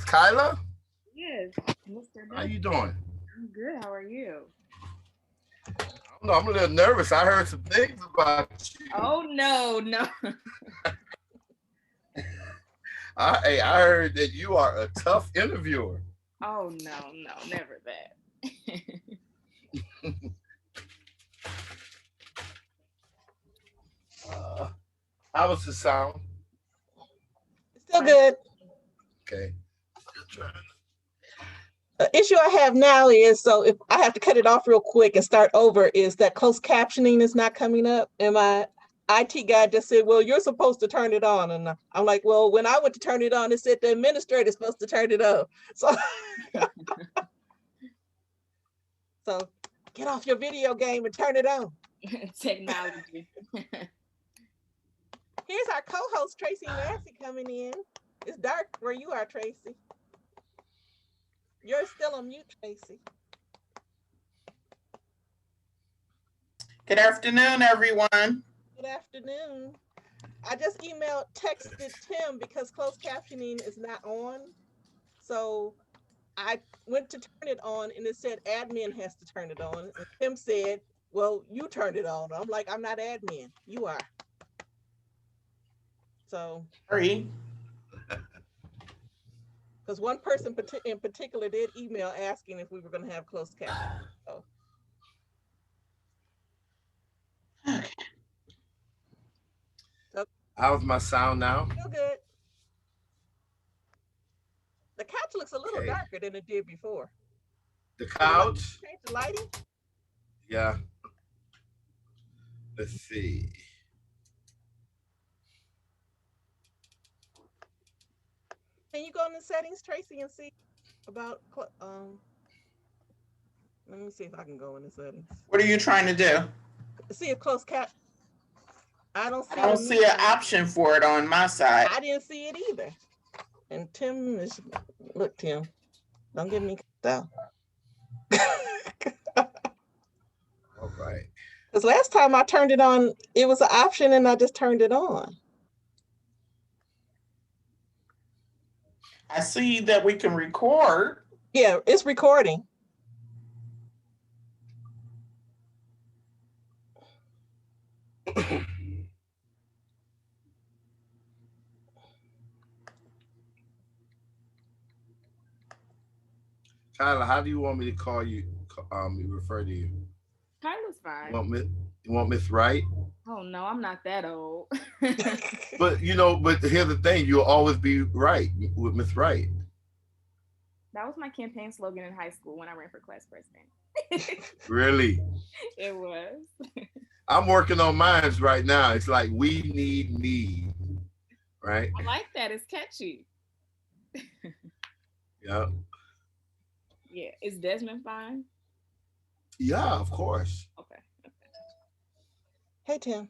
Kyla? Yes, Mr. How Doug. you doing? I'm good. How are you? I don't know. I'm a little nervous. I heard some things about you. Oh no, no. I heard that you are a tough interviewer. Oh no, no, never that. Uh, how was the sound? Still good. Okay. Still trying. The issue I have now is, so if I have to cut it off real quick and start over, is that closed captioning is not coming up. And my IT guy just said, well, you're supposed to turn it on. And I'm like, well, when I went to turn it on, it said the administrator is supposed to turn it on. So, so get off your video game and turn it on. Technology. Here's our co-host, Tracy Massey, coming in. It's dark where you are, Tracy. You're still on mute, Tracy. Good afternoon, everyone. Good afternoon. I just texted Tim because closed captioning is not on. So I went to turn it on and it said admin has to turn it on. And Tim said, well, you turned it on. I'm like, I'm not admin, you are. So. Sorry. Because one person in particular did email asking if we were going to have closed captioning. So. Okay. How's my sound now? Still good. The couch looks a little darker than it did before. The couch? Change the lighting? Yeah. Let's see. Can you go in the settings, Tracy, and see about, let me see if I can go in the settings. What are you trying to do? See a closed cap. I don't see an option for it on my side. I didn't see it either. And Tim is, look, Tim, don't give me down. All right. Because last time I turned it on, it was an option and I just turned it on. I see that we can record. Yeah, it's recording. Kyla, how do you want me to call you? Refer to you? Kyla's fine. You want Miss Wright? Oh no, I'm not that old. But but here's the thing: you'll always be right with Miss Wright. That was my campaign slogan in high school when I ran for class president. Really? It was. I'm working on mine right now. It's like, we need Meade, right? I like that. It's catchy. Yeah. Yeah. Is Desmond fine? Yeah, of course. Okay. Hey, Tim.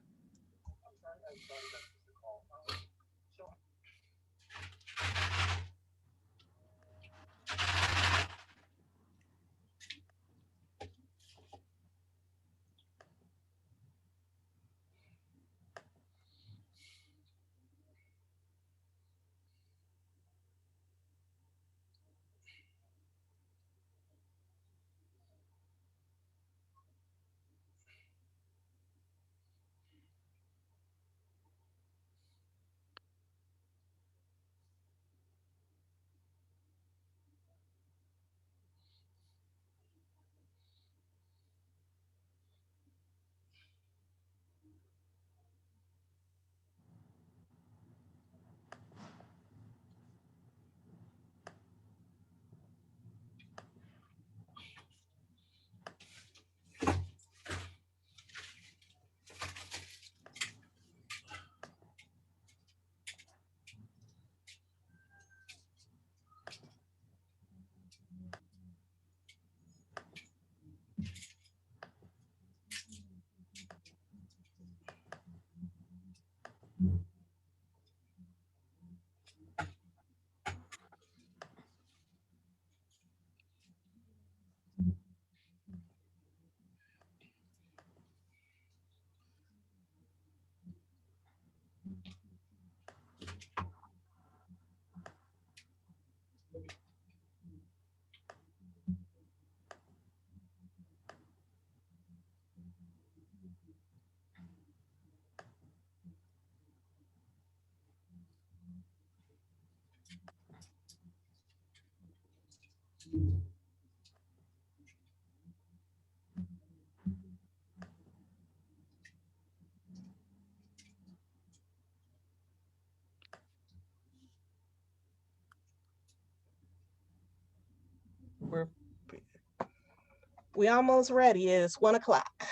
We almost ready. It's 1 o'clock.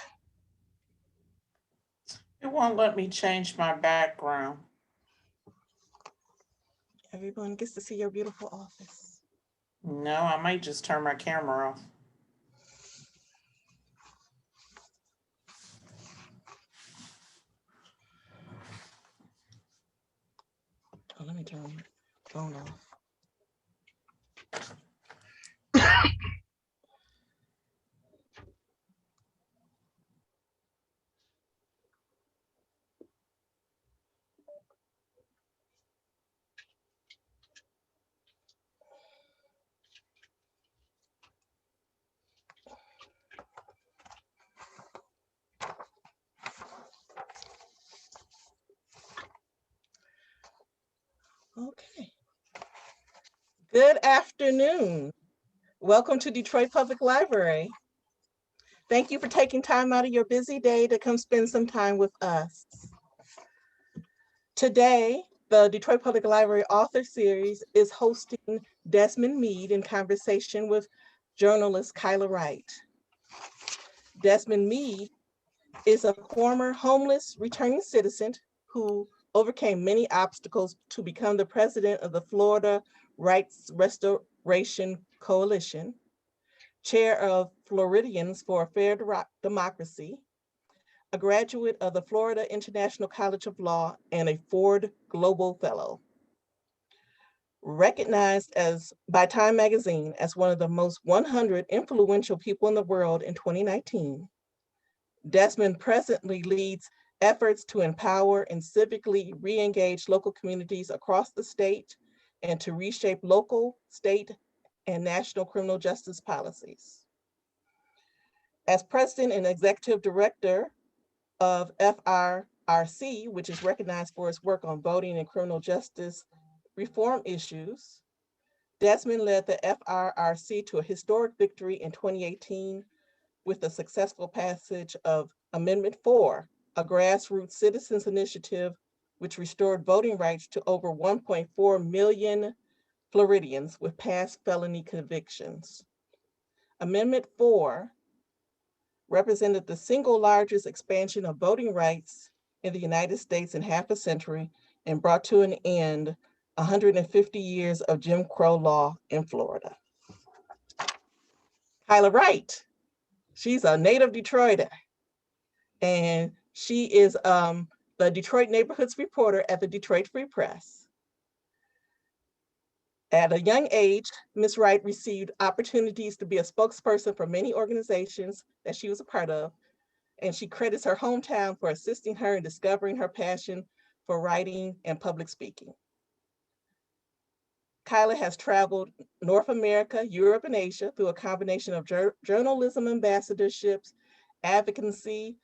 It won't let me change my background. Everyone gets to see your beautiful office. No, I might just turn my camera off. Oh, let me turn my phone off. Okay. Good afternoon. Welcome to Detroit Public Library. Thank you for taking time out of your busy day to come spend some time with us. Today, the Detroit Public Library Author Series is hosting Desmond Meade in conversation with journalist Kyla Wright. Desmond Meade is a former homeless returning citizen who overcame many obstacles to become the president of the Florida Rights Restoration Coalition, chair of Floridians for a Fair Democracy, a graduate of the Florida International College of Law, and a Ford Global Fellow. Recognized by Time Magazine as one of the most 100 influential people in the world in 2019, Desmond presently leads efforts to empower and civically re-engage local communities across the state and to reshape local, state, and national criminal justice policies. As president and executive director of FRRC, which is recognized for its work on voting and criminal justice reform issues, Desmond led the FRRC to a historic victory in 2018 with the successful passage of Amendment 4, a grassroots citizens initiative which restored voting rights to over 1.4 million Floridians with past felony convictions. Amendment 4 represented the single largest expansion of voting rights in the United States in half a century and brought to an end 150 years of Jim Crow law in Florida. Kyla Wright, she's a native Detroiter, and she is the Detroit Neighborhoods reporter at the Detroit Free Press. At a young age, Ms. Wright received opportunities to be a spokesperson for many organizations that she was a part of, and she credits her hometown for assisting her in discovering her passion for writing and public speaking. Kyla has traveled North America, Europe, and Asia through a combination of journalism ambassadorships, advocacy.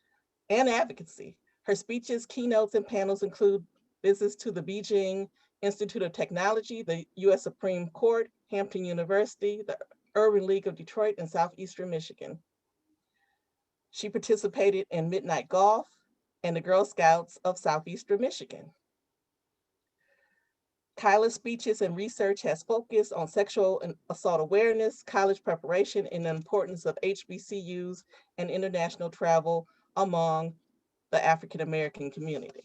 Her speeches, keynotes, and panels include visits to the Beijing Institute of Technology, the U.S. Supreme Court, Hampton University, the Urban League of Detroit, and Southeastern Michigan. She participated in Midnight Golf and the Girl Scouts of Southeastern Michigan. Kyla's speeches and research has focused on sexual and assault awareness, college preparation, and the importance of HBCUs and international travel among the African-American community.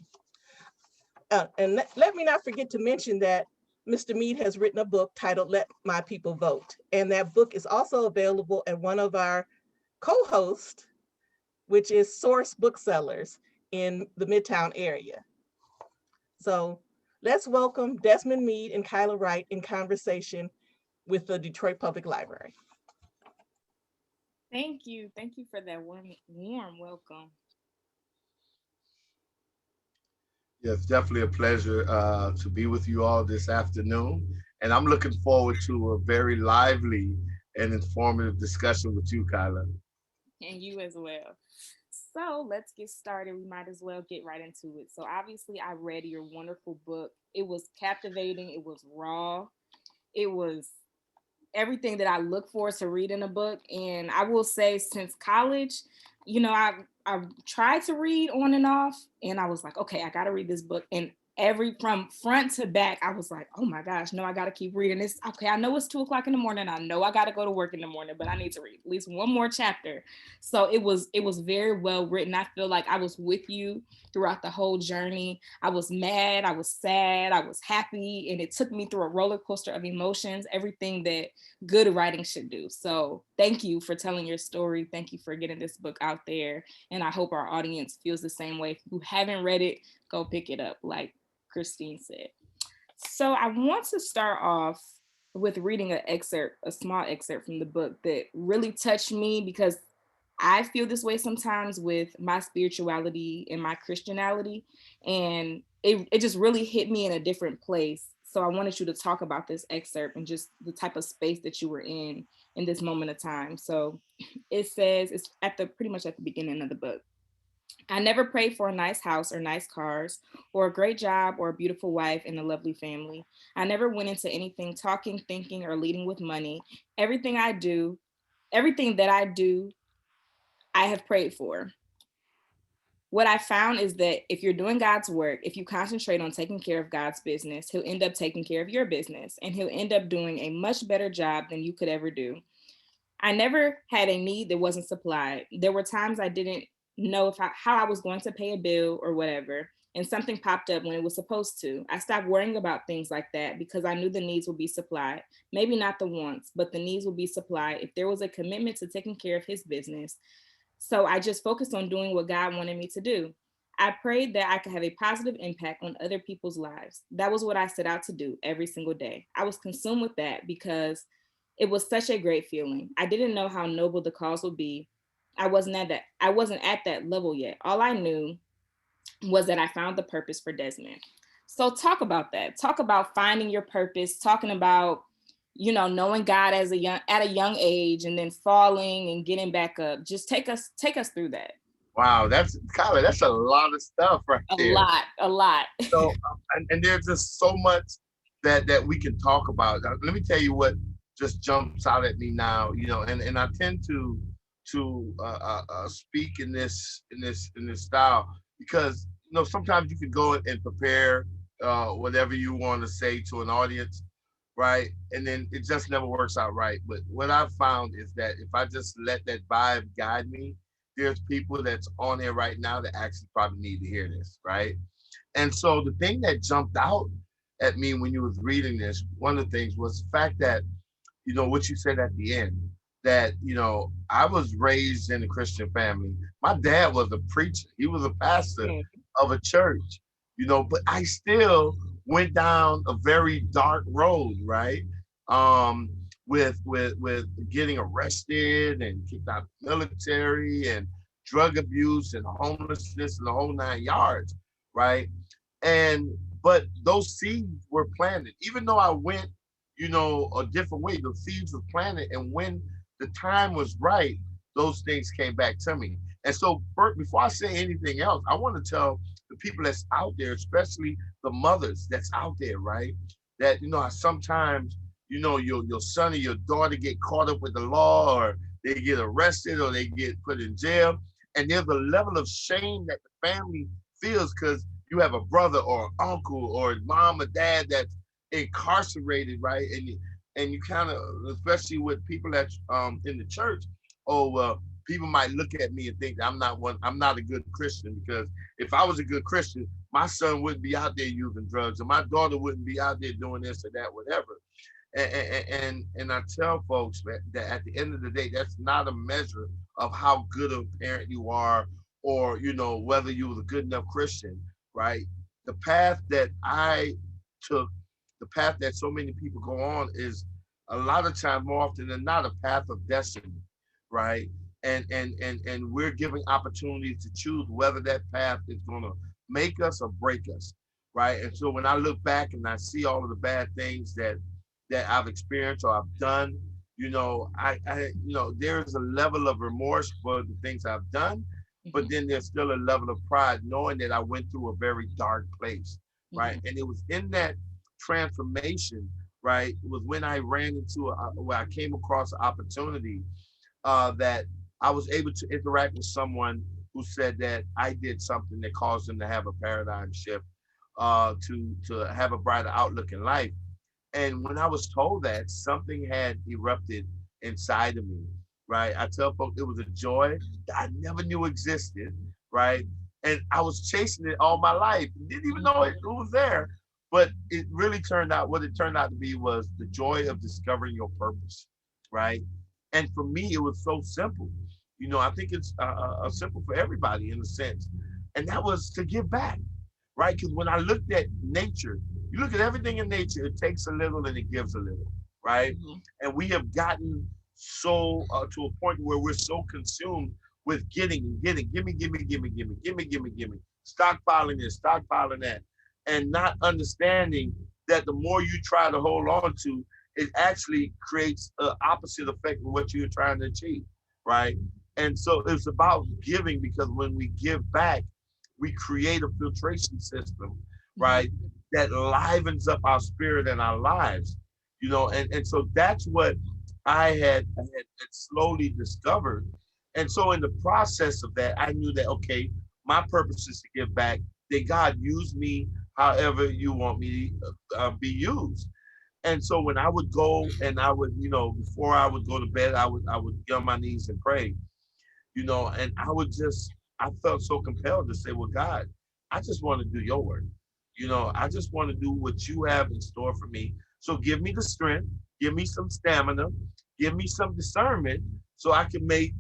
And let me not forget to mention that Mr. Meade has written a book titled Let My People Vote. And that book is also available at one of our co-hosts, which is Source Booksellers in the Midtown area. So let's welcome Desmond Meade and Kyla Wright in conversation with the Detroit Public Library. Thank you. Thank you for that warm welcome. Yes, definitely a pleasure to be with you all this afternoon. And I'm looking forward to a very lively and informative discussion with you, Kyla. And you as well. So let's get started. We might as well get right into it. So obviously I read your wonderful book. It was captivating. It was raw. It was everything that I look for to read in a book. And I will say, since college, you know, I tried to read on and off, and I was like, okay, I got to read this book. And from front to back, I was like, oh my gosh, no, I got to keep reading this. Okay, I know it's 2:00 in the morning. I know I got to go to work in the morning, but I need to read at least one more chapter. So it was very well written. I feel like I was with you throughout the whole journey. I was mad, I was sad, I was happy, and it took me through a roller coaster of emotions, everything that good writing should do. So thank you for telling your story. Thank you for getting this book out there. And I hope our audience feels the same way. If you haven't read it, go pick it up, like Christine said. So I want to start off with reading a small excerpt from the book that really touched me, because I feel this way sometimes with my spirituality and my Christianity, and it just really hit me in a different place. So I wanted you to talk about this excerpt and just the type of space that you were in this moment of time. So it says, it's pretty much at the beginning of the book. I never prayed for a nice house or nice cars or a great job or a beautiful wife and a lovely family. I never went into anything talking, thinking, or leading with money. Everything that I do, I have prayed for. What I found is that if you're doing God's work, if you concentrate on taking care of God's business, he'll end up taking care of your business, and he'll end up doing a much better job than you could ever do. I never had a need that wasn't supplied. There were times I didn't know how I was going to pay a bill or whatever, and something popped up when it was supposed to. I stopped worrying about things like that because I knew the needs would be supplied. Maybe not the wants, but the needs would be supplied if there was a commitment to taking care of his business. So I just focused on doing what God wanted me to do. I prayed that I could have a positive impact on other people's lives. That was what I set out to do every single day. I was consumed with that because it was such a great feeling. I didn't know how noble the cause would be. I wasn't at that level yet. All I knew was that I found the purpose for Desmond. So talk about that. Talk about finding your purpose, talking about, you know, knowing God at a young age, and then falling and getting back up. Just take us through that. Wow, that's Kyla, that's a lot of stuff right there. A lot. So, and there's just so much that we can talk about. Let me tell you what just jumps out at me now. You know, and I tend to speak in this style because, you know, sometimes you can go and prepare whatever you want to say to an audience, right? And then it just never works out right. But what I've found is that if I just let that vibe guide me, there's people that's on here right now that actually probably need to hear this, right? And so the thing that jumped out at me when you was reading this, one of the things was the fact that, you know, what you said at the end, that, you know, I was raised in a Christian family. My dad was a preacher. He was a pastor of a church, you know, but I still went down a very dark road, right? With getting arrested and kicked out of the military and drug abuse and homelessness and the whole 9 yards, right? But those seeds were planted. Even though I went, you know, a different way, those seeds were planted, and when the time was right, those things came back to me. And so, before I say anything else, I want to tell the people that's out there, especially the mothers that's out there, right? That, you know, sometimes, you know, your son or your daughter get caught up with the law, or they get arrested, or they get put in jail. And there's a level of shame that the family feels because you have a brother or uncle or mom or dad that's incarcerated, right? And you kind of, especially with people that's in the church, oh, well, people might look at me and think that I'm not a good Christian, because if I was a good Christian, my son wouldn't be out there using drugs, and my daughter wouldn't be out there doing this or that, whatever. And I tell folks that at the end of the day, that's not a measure of how good of a parent you are, or, you know, whether you was a good enough Christian, right? The path that I took, the path that so many people go on, is a lot of times, more often than not, a path of destiny, right? And we're giving opportunities to choose whether that path is going to make us or break us, right? And so when I look back and I see all of the bad things that I've experienced or I've done, you know, I you know, there's a level of remorse for the things I've done, but then there's still a level of pride knowing that I went through a very dark place, right? And it was in that transformation, right, was when I ran into where I came across an opportunity that I was able to interact with someone who said that I did something that caused them to have a paradigm shift, to have a brighter outlook in life. And when I was told that, something had erupted inside of me, right? I tell folks it was a joy that I never knew existed, right? And I was chasing it all my life, didn't even know it was there. But it really turned out, what it turned out to be was the joy of discovering your purpose, right? And for me, it was so simple. I think it's simple for everybody in a sense. And that was to give back, right? Because when I looked at nature, you look at everything in nature, it takes a little and it gives a little, right? Mhm. And we have gotten so to a point where we're so consumed with getting and getting, gimme, gimme, gimme, gimme, gimme, gimme, gimme, stockpiling this, stockpiling that, and not understanding that the more you try to hold on to, it actually creates an opposite effect of what you're trying to achieve, right? And so it's about giving, because when we give back, we create a filtration system, right? That livens up our spirit and our lives, and so that's what I had slowly discovered. And so in the process of that, I knew that, okay, my purpose is to give back, that God use me however you want me to be used. And so when I would go and I would, before I would go to bed, I would get on my knees and pray, and I felt so compelled to say, well, God, I just want to do your work. I just want to do what you have in store for me. So give me the strength, give me some stamina, give me some discernment so I can make,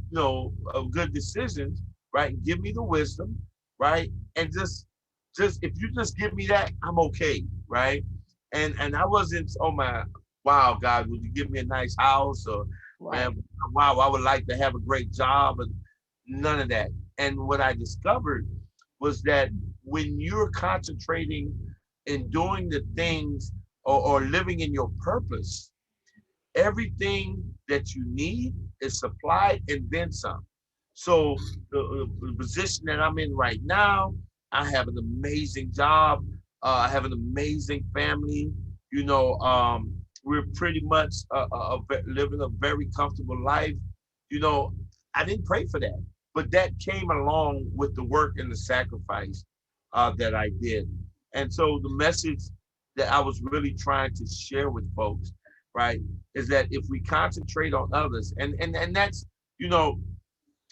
good decisions, right? Give me the wisdom, right? And just if you just give me that, I'm okay, right? And I wasn't, oh my, wow, God, would you give me a nice house? Or Right. man, wow, I would like to have a great job, and none of that. And what I discovered was that when you're concentrating in doing the things, or living in your purpose, everything that you need is supplied and then some. So the position that I'm in right now, I have an amazing job. I have an amazing family. We're pretty much living a very comfortable life. You know, I didn't pray for that, but that came along with the work and the sacrifice that I did. And so the message that I was really trying to share with folks, right, is that if we concentrate on others, and that's, you know,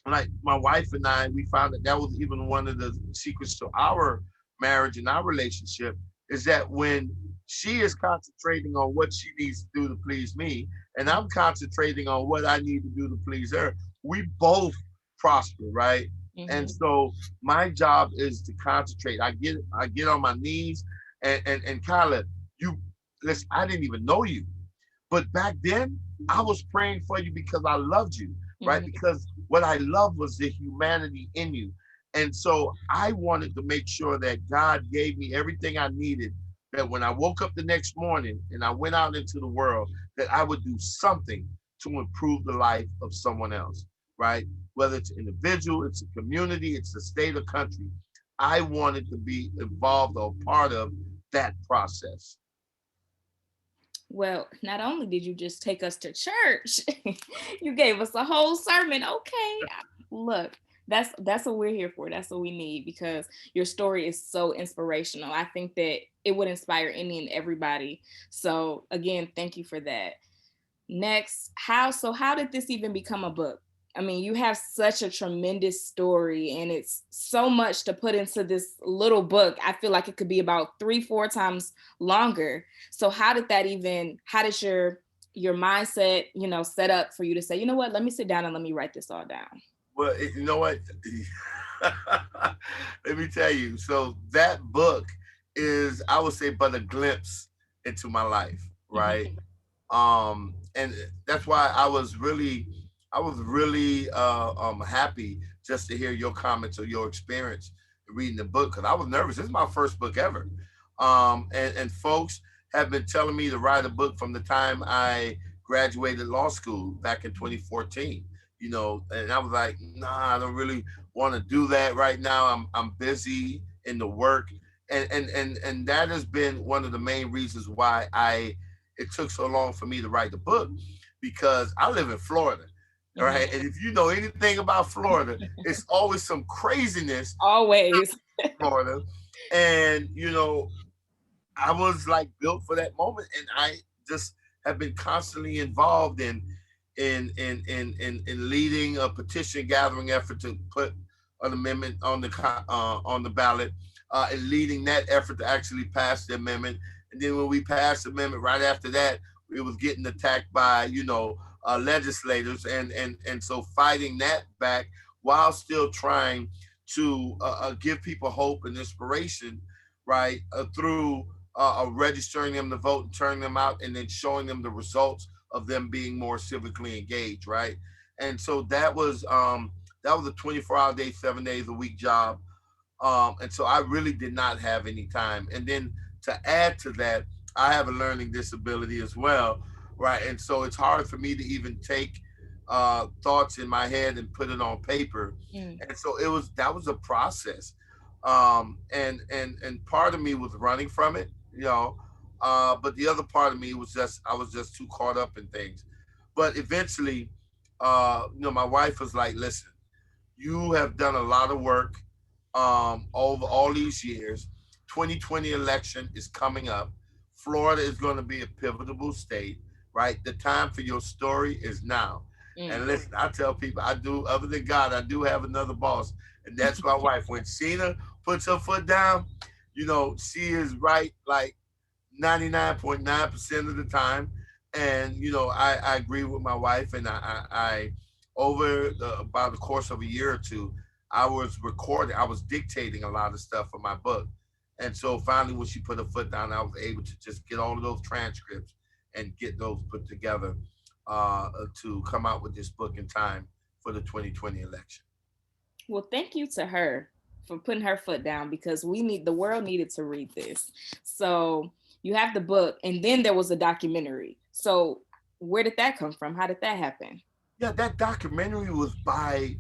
like my wife and I, we found that that was even one of the secrets to our marriage and our relationship, is that when she is concentrating on what she needs to do to please me, and I'm concentrating on what I need to do to please her, we both prosper, right? And Mhm. so my job is to concentrate. I get on my knees, and Kyla, you listen, I didn't even know you. But back then, I was praying for you because I loved you, right? Mhm. Because what I loved was the humanity in you. And so I wanted to make sure that God gave me everything I needed, that when I woke up the next morning and I went out into the world, that I would do something to improve the life of someone else, right? Whether it's an individual, it's a community, it's a state or country. I wanted to be involved or part of that process. Well, not only did you just take us to church, you gave us a whole sermon. Okay, look, that's what we're here for. That's what we need, because your story is so inspirational. I think that it would inspire any and everybody. So again, thank you for that. Next, how did this even become a book? I mean, you have such a tremendous story, and it's so much to put into this little book. I feel like it could be about 3, 4 times longer. So how did your mindset, set up for you to say, you know what, let me sit down and let me write this all down? Well, you know what? Let me tell you. So that book is, I would say, but a glimpse into my life, right? Mhm. And that's why I was really happy just to hear your comments or your experience reading the book, because I was nervous. This is my first book ever. And folks have been telling me to write a book from the time I graduated law school back in 2014. And I was like, nah, I don't really want to do that right now. I'm busy in the work, and that has been one of the main reasons why I it took so long for me to write the book because I live in Florida. All right. And if you know anything about Florida, it's always some craziness Always. in Florida. And, you know, I was like built for that moment. And I just have been constantly involved in leading a petition gathering effort to put an amendment on the ballot, and leading that effort to actually pass the amendment. And then when we passed the amendment, right after that, it was getting attacked by legislators, and so fighting that back while still trying to give people hope and inspiration, right, through registering them to vote and turning them out, and then showing them the results of them being more civically engaged, right? And so that was a 24-hour day, 7 days a week job. And so I really did not have any time. And then to add to that, I have a learning disability as well, right? And so it's hard for me to even take thoughts in my head and put it on paper. And so that was a process. And part of me was running from it, but the other part of me was I was just too caught up in things. But eventually, my wife was like, listen, you have done a lot of work over all these years. 2020 election is coming up. Florida is going to be a pivotal state, right? The time for your story is now. And listen, I tell people, other than God, I do have another boss, and that's my wife. When Sheena puts her foot down, she is right like 99.9% of the time. And, I agree with my wife, and I about the course of a year or two, I was dictating a lot of stuff for my book. And so finally, when she put her foot down, I was able to just get all of those transcripts and get those put together to come out with this book in time for the 2020 election. Well, thank you to her for putting her foot down, because the world needed to read this. So you have the book, and then there was a documentary. So where did that come from? How did that happen? Yeah, that documentary was by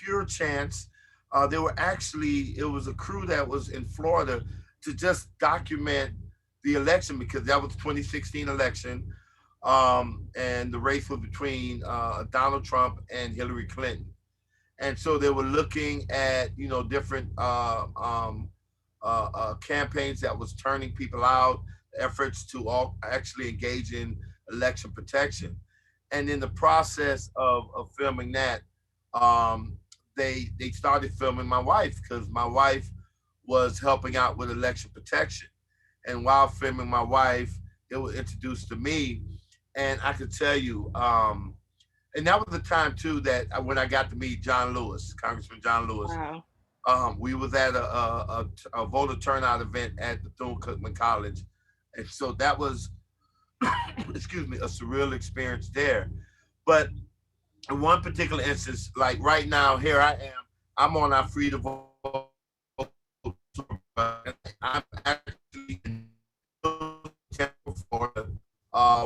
pure chance. It was a crew that was in Florida to just document the election, because that was the 2016 election. And the race was between Donald Trump and Hillary Clinton. And so they were looking at, different campaigns that was turning people out, efforts to all actually engage in election protection. And in the process of filming that, they started filming my wife, because my wife was helping out with election protection. And while filming my wife, it was introduced to me. And I could tell you, and that was the time too that when I got to meet John Lewis, Congressman John Lewis. Wow. We was at a voter turnout event at the Bethune-Cookman College. And so that was, excuse me, a surreal experience there. But in one particular instance, like right now, here I am, I'm on our Free to Vote. I'm actually in Tampa, Florida,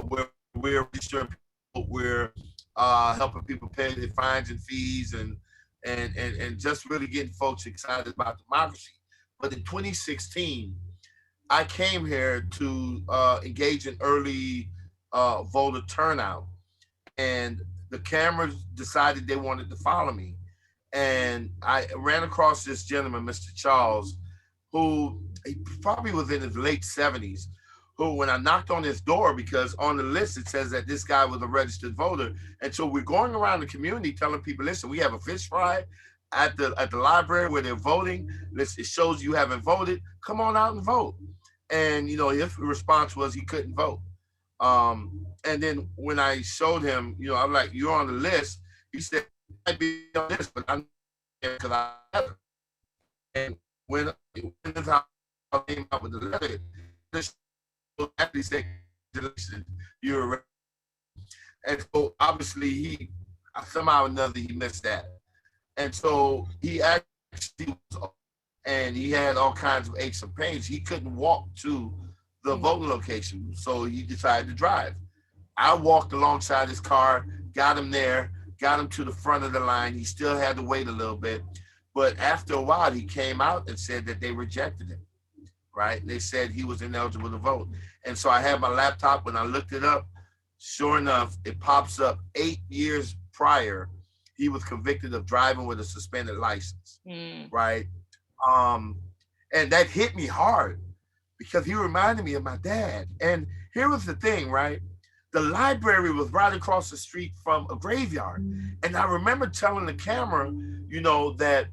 where we're registering people, we're helping people pay their fines and fees, and just really getting folks excited about democracy. But in 2016, I came here to engage in early voter turnout, and the cameras decided they wanted to follow me. And I ran across this gentleman, Mr. Charles, who he probably was in his late 70s, who, when I knocked on his door, because on the list it says that this guy was a registered voter. And so we're going around the community telling people, listen, we have a fish fry at the library where they're voting. Listen, it shows you haven't voted. Come on out and vote. And, his response was he couldn't vote. And then when I showed him, I'm like, you're on the list. He said, I might be on this, but I'm because I haven't. And when this how I came out with the letter, this actually said, you're. And so obviously he somehow or another he missed that. And so he actually was, and he had all kinds of aches and pains. He couldn't walk to the voting location, so he decided to drive. I walked alongside his car, got him there, got him to the front of the line. He still had to wait a little bit, but after a while, he came out and said that they rejected him, right? They said he was ineligible to vote. And so I had my laptop. When I looked it up, sure enough, it pops up 8 years prior, he was convicted of driving with a suspended license, right? And that hit me hard because he reminded me of my dad. And here was the thing, right? The library was right across the street from a graveyard. And I remember telling the camera, you know, that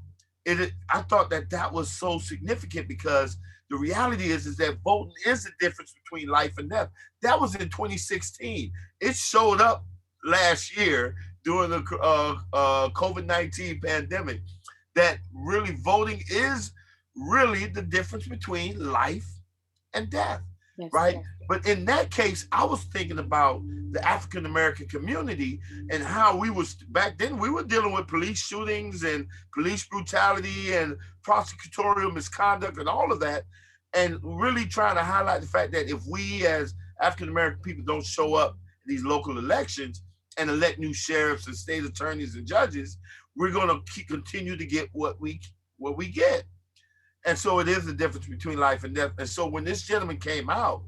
I thought that was so significant because the reality is that voting is the difference between life and death. That was in 2016. It showed up last year during the COVID-19 pandemic, that really voting is really the difference between life and death, right? Yes. But in that case, I was thinking about the African-American community and how we was, back then we were dealing with police shootings and police brutality and prosecutorial misconduct and all of that. And really trying to highlight the fact that if we as African-American people don't show up in these local elections and elect new sheriffs and state attorneys and judges, we're going to continue to get what we get. And so it is the difference between life and death. And so when this gentleman came out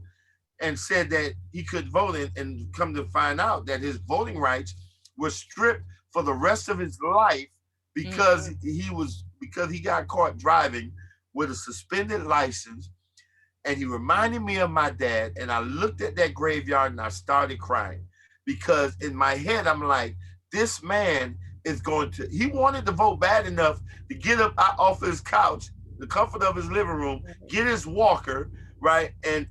and said that he could vote and come to find out that his voting rights were stripped for the rest of his life because he got caught driving with a suspended license, and he reminded me of my dad, and I looked at that graveyard and I started crying because in my head, I'm like, this man is he wanted to vote bad enough to get up off his couch, the comfort of his living room, get his walker, right, and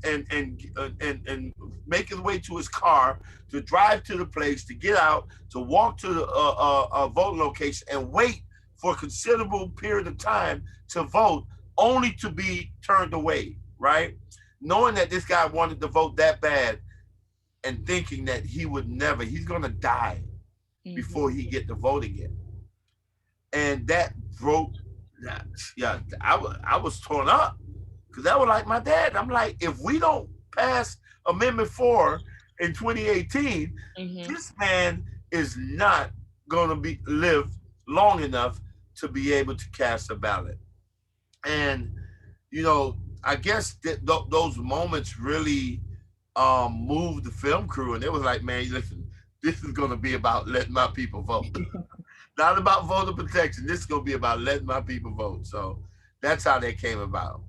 make his way to his car, to drive to the place, to get out, to walk to the vote location and wait for a considerable period of time to vote, only to be turned away, right? Knowing that this guy wanted to vote that bad and thinking that he's gonna die before he get to vote again. And that broke, I was torn up because that was like my dad. I'm like, if we don't pass Amendment 4 in 2018, this man is not gonna live long enough to be able to cast a ballot. And, you know, I guess that those moments really moved the film crew. And it was like, man, listen, this is going to be about letting my people vote. Not about voter protection. This is going to be about letting my people vote. So that's how that came about.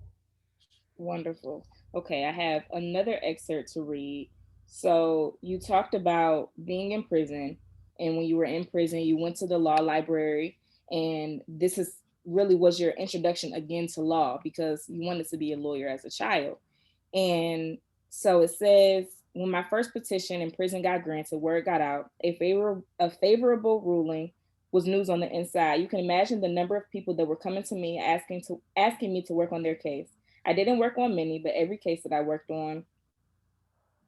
Wonderful. Okay, I have another excerpt to read. So you talked about being in prison. And when you were in prison, you went to the law library. And this really was your introduction again to law because you wanted to be a lawyer as a child. And so it says, when my first petition in prison got granted, word got out, a favorable ruling was news on the inside. You can imagine the number of people that were coming to me asking me to work on their case. I didn't work on many, but every case that I worked on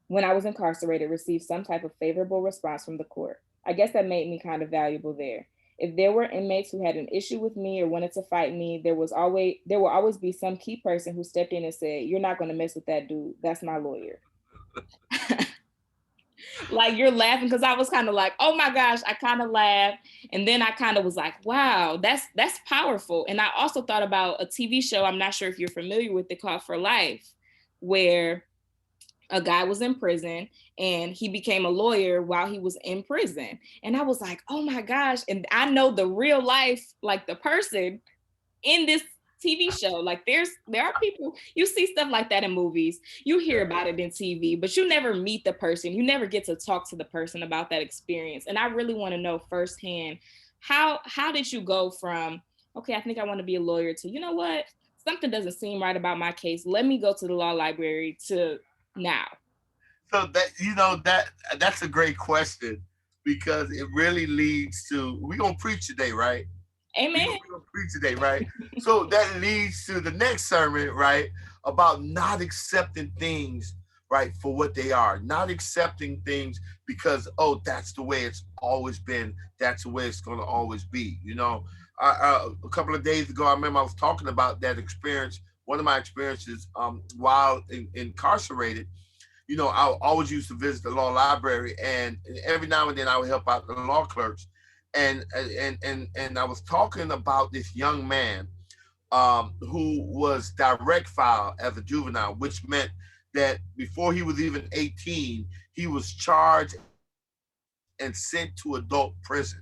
when I was incarcerated received some type of favorable response from the court. I guess that made me kind of valuable there. If there were inmates who had an issue with me or wanted to fight me, there will always be some key person who stepped in and said, "You're not going to mess with that dude. That's my lawyer." Like, you're laughing because I was kind of like, oh my gosh, I kind of laughed. And then I kind of was like, wow, that's powerful. And I also thought about a TV show, I'm not sure if you're familiar with it, called For Life, where a guy was in prison and he became a lawyer while he was in prison. And I was like, oh my gosh. And I know the real life, like the person in this TV show, like there are people, you see stuff like that in movies, you hear about it in TV, but you never meet the person. You never get to talk to the person about that experience. And I really want to know firsthand, how did you go from, okay, I think I want to be a lawyer, to, you know what, something doesn't seem right about my case. Let me go to the law library, to now? So that's a great question, because it really leads to, we're going to preach today, right? Amen. We're going to preach today, right? So that leads to the next sermon, right? About not accepting things, right, for what they are. Not accepting things because, oh, that's the way it's always been. That's the way it's going to always be. You know, a couple of days ago, I remember I was talking about that experience. One of my experiences while incarcerated. You know, I always used to visit the law library, and every now and then I would help out the law clerks. And I was talking about this young man who was direct file as a juvenile, which meant that before he was even 18, he was charged and sent to adult prison.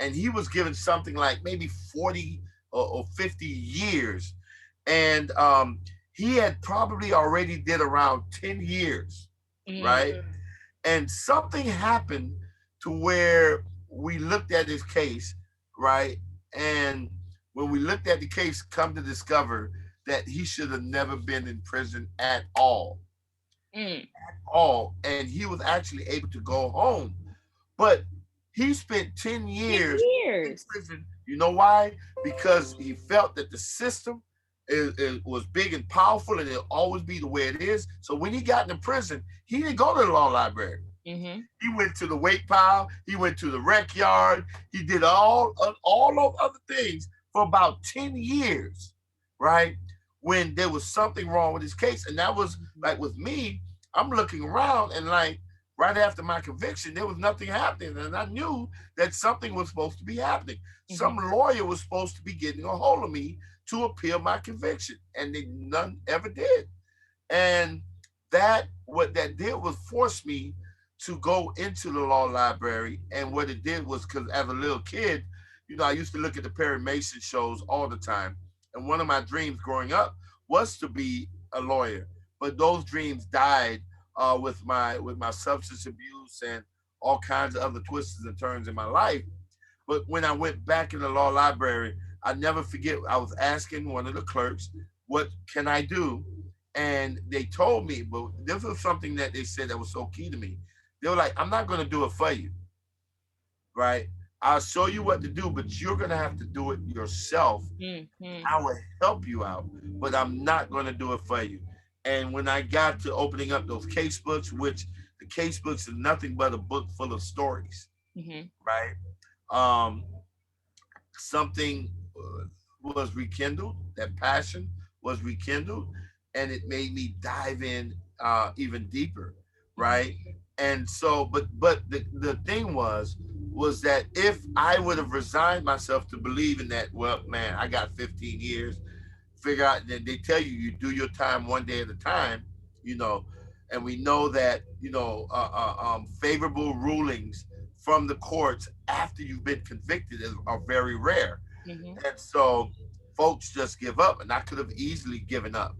And he was given something like maybe 40 or 50 years. And he had probably already did around 10 years, right? And something happened to where we looked at his case, right? And when we looked at the case, come to discover that he should have never been in prison at all, Mm. all. And he was actually able to go home. But he spent 10 10 years in years. prison. You know why? Because he felt that the system was big and powerful and it'll always be the way it is. So when he got into prison, he didn't go to the law library. Mm-hmm. He went to the weight pile. He went to the rec yard. He did all of other things for about 10 years, right? When there was something wrong with his case. And that was like with me, I'm looking around and like right after my conviction, there was nothing happening. And I knew that something was supposed to be happening. Mm-hmm. Some lawyer was supposed to be getting a hold of me to appeal my conviction. And they none ever did. And that what that did was force me to go into the law library. And what it did was because as a little kid, you know, I used to look at the Perry Mason shows all the time. And one of my dreams growing up was to be a lawyer. But those dreams died with my substance abuse and all kinds of other twists and turns in my life. But when I went back in the law library, I never forget, I was asking one of the clerks, what can I do? And they told me, but this was something that they said that was so key to me. They were like, I'm not going to do it for you, right? I'll show you what to do, but you're going to have to do it yourself. Mm-hmm. I will help you out, but I'm not going to do it for you. And when I got to opening up those case books, which the case books is nothing but a book full of stories, Mm-hmm. right? Um, something was rekindled, that passion was rekindled, and it made me dive in even deeper, right? And so, but the thing was that if I would have resigned myself to believing that, well, man, I got 15 years, figure out, then they tell you you do your time one day at a time, you know, and we know that, you know, favorable rulings from the courts after you've been convicted are very rare. Mm-hmm. And so folks just give up, and I could have easily given up.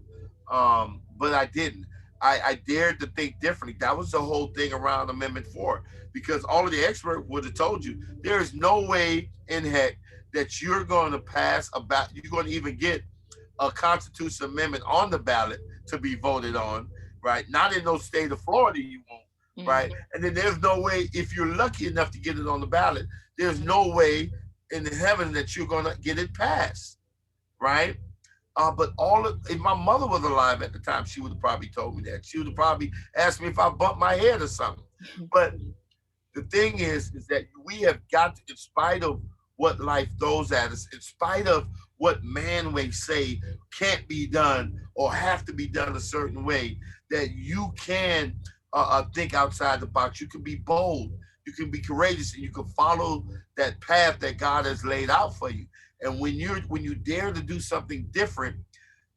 But I didn't. I dared to think differently. That was the whole thing around Amendment 4, because all of the experts would have told you there is no way in heck that you're going to pass about, you're going to even get a constitutional amendment on the ballot to be voted on, right? Not in no state of Florida, you won't, right? Mm-hmm. And then there's no way, if you're lucky enough to get it on the ballot, there's no way in heaven that you're going to get it passed, right? But if my mother was alive at the time, she would have probably told me that. She would have probably asked me if I bumped my head or something. But the thing is that we have got to, in spite of what life throws at us, in spite of what man may say can't be done or have to be done a certain way, that you can think outside the box. You can be bold, you can be courageous, and you can follow that path that God has laid out for you. And when you dare to do something different,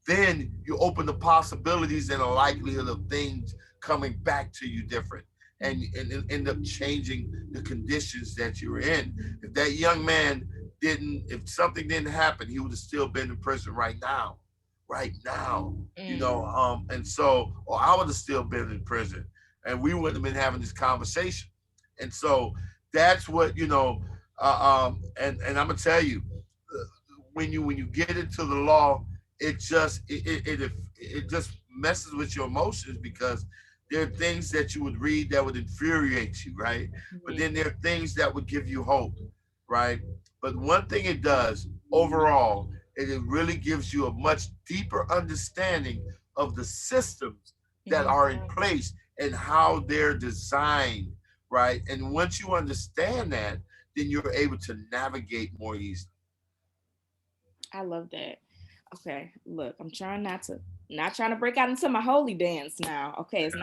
then you open the possibilities and the likelihood of things coming back to you different, and end up changing the conditions that you were in. If that young man if something didn't happen, he would have still been in prison right now, you know. And so, or I would have still been in prison, and we wouldn't have been having this conversation. And so that's what, you know. And I'm gonna tell you, when you get into the law, it just messes with your emotions, because there are things that you would read that would infuriate you, right? But then there are things that would give you hope, right? But one thing it does overall, it really gives you a much deeper understanding of the systems that are in place and how they're designed, right? And once you understand that, then you're able to navigate more easily. I love that. Okay, look, I'm trying not to not trying to break out into my holy dance now. Okay, it's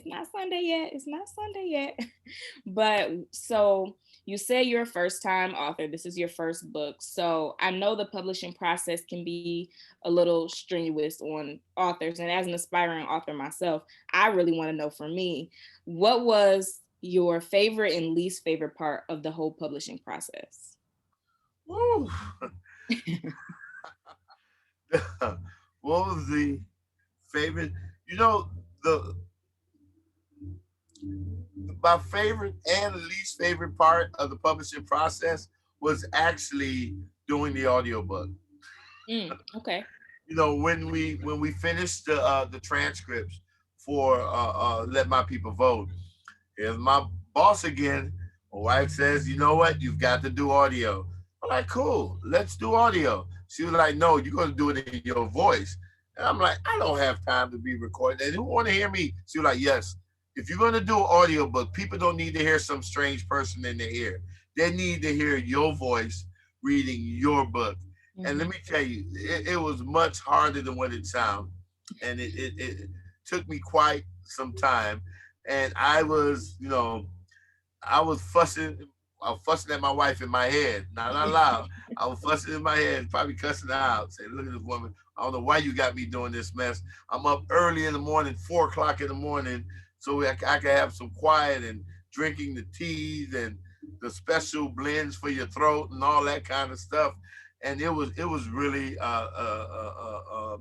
not Sunday yet. It's not Sunday yet. But so you say you're a first time author. This is your first book. So I know the publishing process can be a little strenuous on authors. And as an aspiring author myself, I really want to know, for me, what was your favorite and least favorite part of the whole publishing process? Woo. What was the favorite? You know, the my favorite and least favorite part of the publishing process was actually doing the audiobook. Okay. You know, when we finished the transcripts for Let My People Vote, here's my boss again. My wife says, you know what, you've got to do audio. I'm like, cool, let's do audio. She was like, no, you're going to do it in your voice. And I'm like, I don't have time to be recording. And who want to hear me? She was like, yes, if you're going to do an audiobook, people don't need to hear some strange person in their ear. They need to hear your voice reading your book. And let me tell you, it was much harder than what it sounded. And it took me quite some time. And I was, I was fussing at my wife in my head, not loud. I was fussing in my head, probably cussing her out, saying, look at this woman. I don't know why you got me doing this mess. I'm up early in the morning, 4 o'clock in the morning, so I can have some quiet and drinking the teas and the special blends for your throat and all that kind of stuff. And it was really a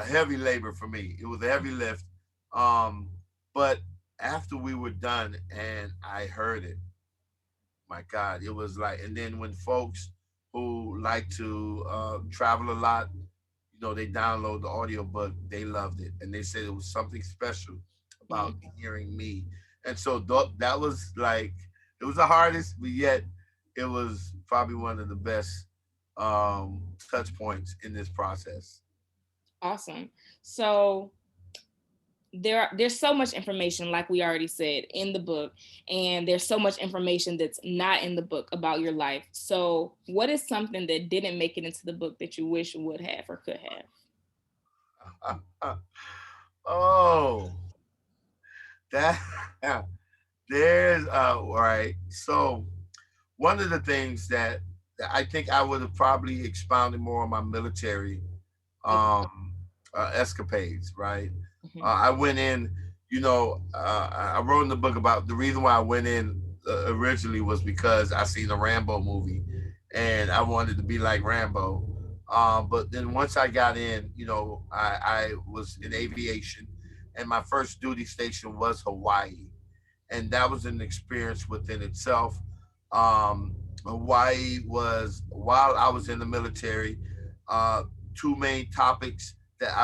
heavy labor for me. It was a heavy lift. But after we were done and I heard it, my God, it was like, and then when folks who like to travel a lot, they download the audiobook, they loved it. And they said it was something special about hearing me. And so that was like, it was the hardest, but yet it was probably one of the best touch points in this process. Awesome. So there's so much information, like we already said, in the book, and there's so much information that's not in the book about your life. So what is something that didn't make it into the book that you wish would have or could have? Oh, that there's right. So one of the things that I think I would have probably expounded more on my military escapades, right? I went in, I wrote in the book about the reason why I went in originally was because I seen a Rambo movie and I wanted to be like Rambo. But then once I got in, I was in aviation and my first duty station was Hawaii. And that was an experience within itself. Hawaii was, while I was in the military, two main topics that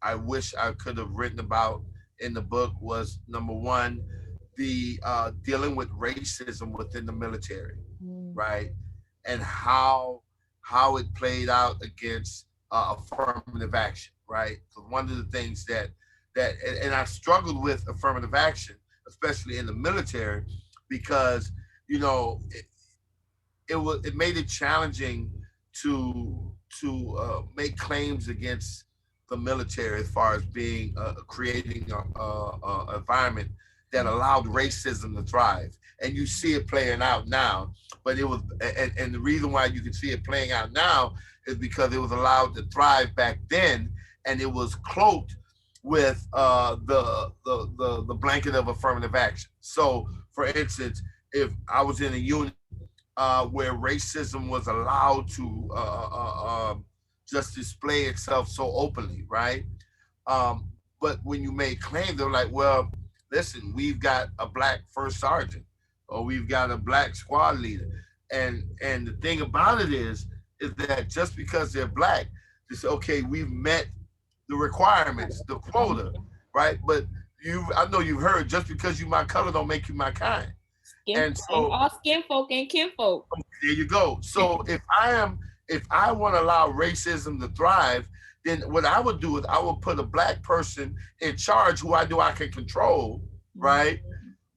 I wish I could have written about in the book was, number one, the dealing with racism within the military, right? And how it played out against affirmative action, right? So one of the things that I struggled with affirmative action, especially in the military, because it made it challenging to make claims against the military as far as being creating a environment that allowed racism to thrive. And you see it playing out now, but it was, and the reason why you can see it playing out now is because it was allowed to thrive back then, and it was cloaked with the blanket of affirmative action. So, for instance, if I was in a unit where racism was allowed to just display itself so openly, right? But when you made claims, they're like, well, listen, we've got a black first sergeant, or we've got a black squad leader. And the thing about it is that just because they're black, it's okay, we've met the requirements, the quota, right? But I know you've heard, just because you my color don't make you my kind. And so all skin folk and kin folk. There you go. So if I want to allow racism to thrive, then what I would do is I would put a black person in charge who I can control, right?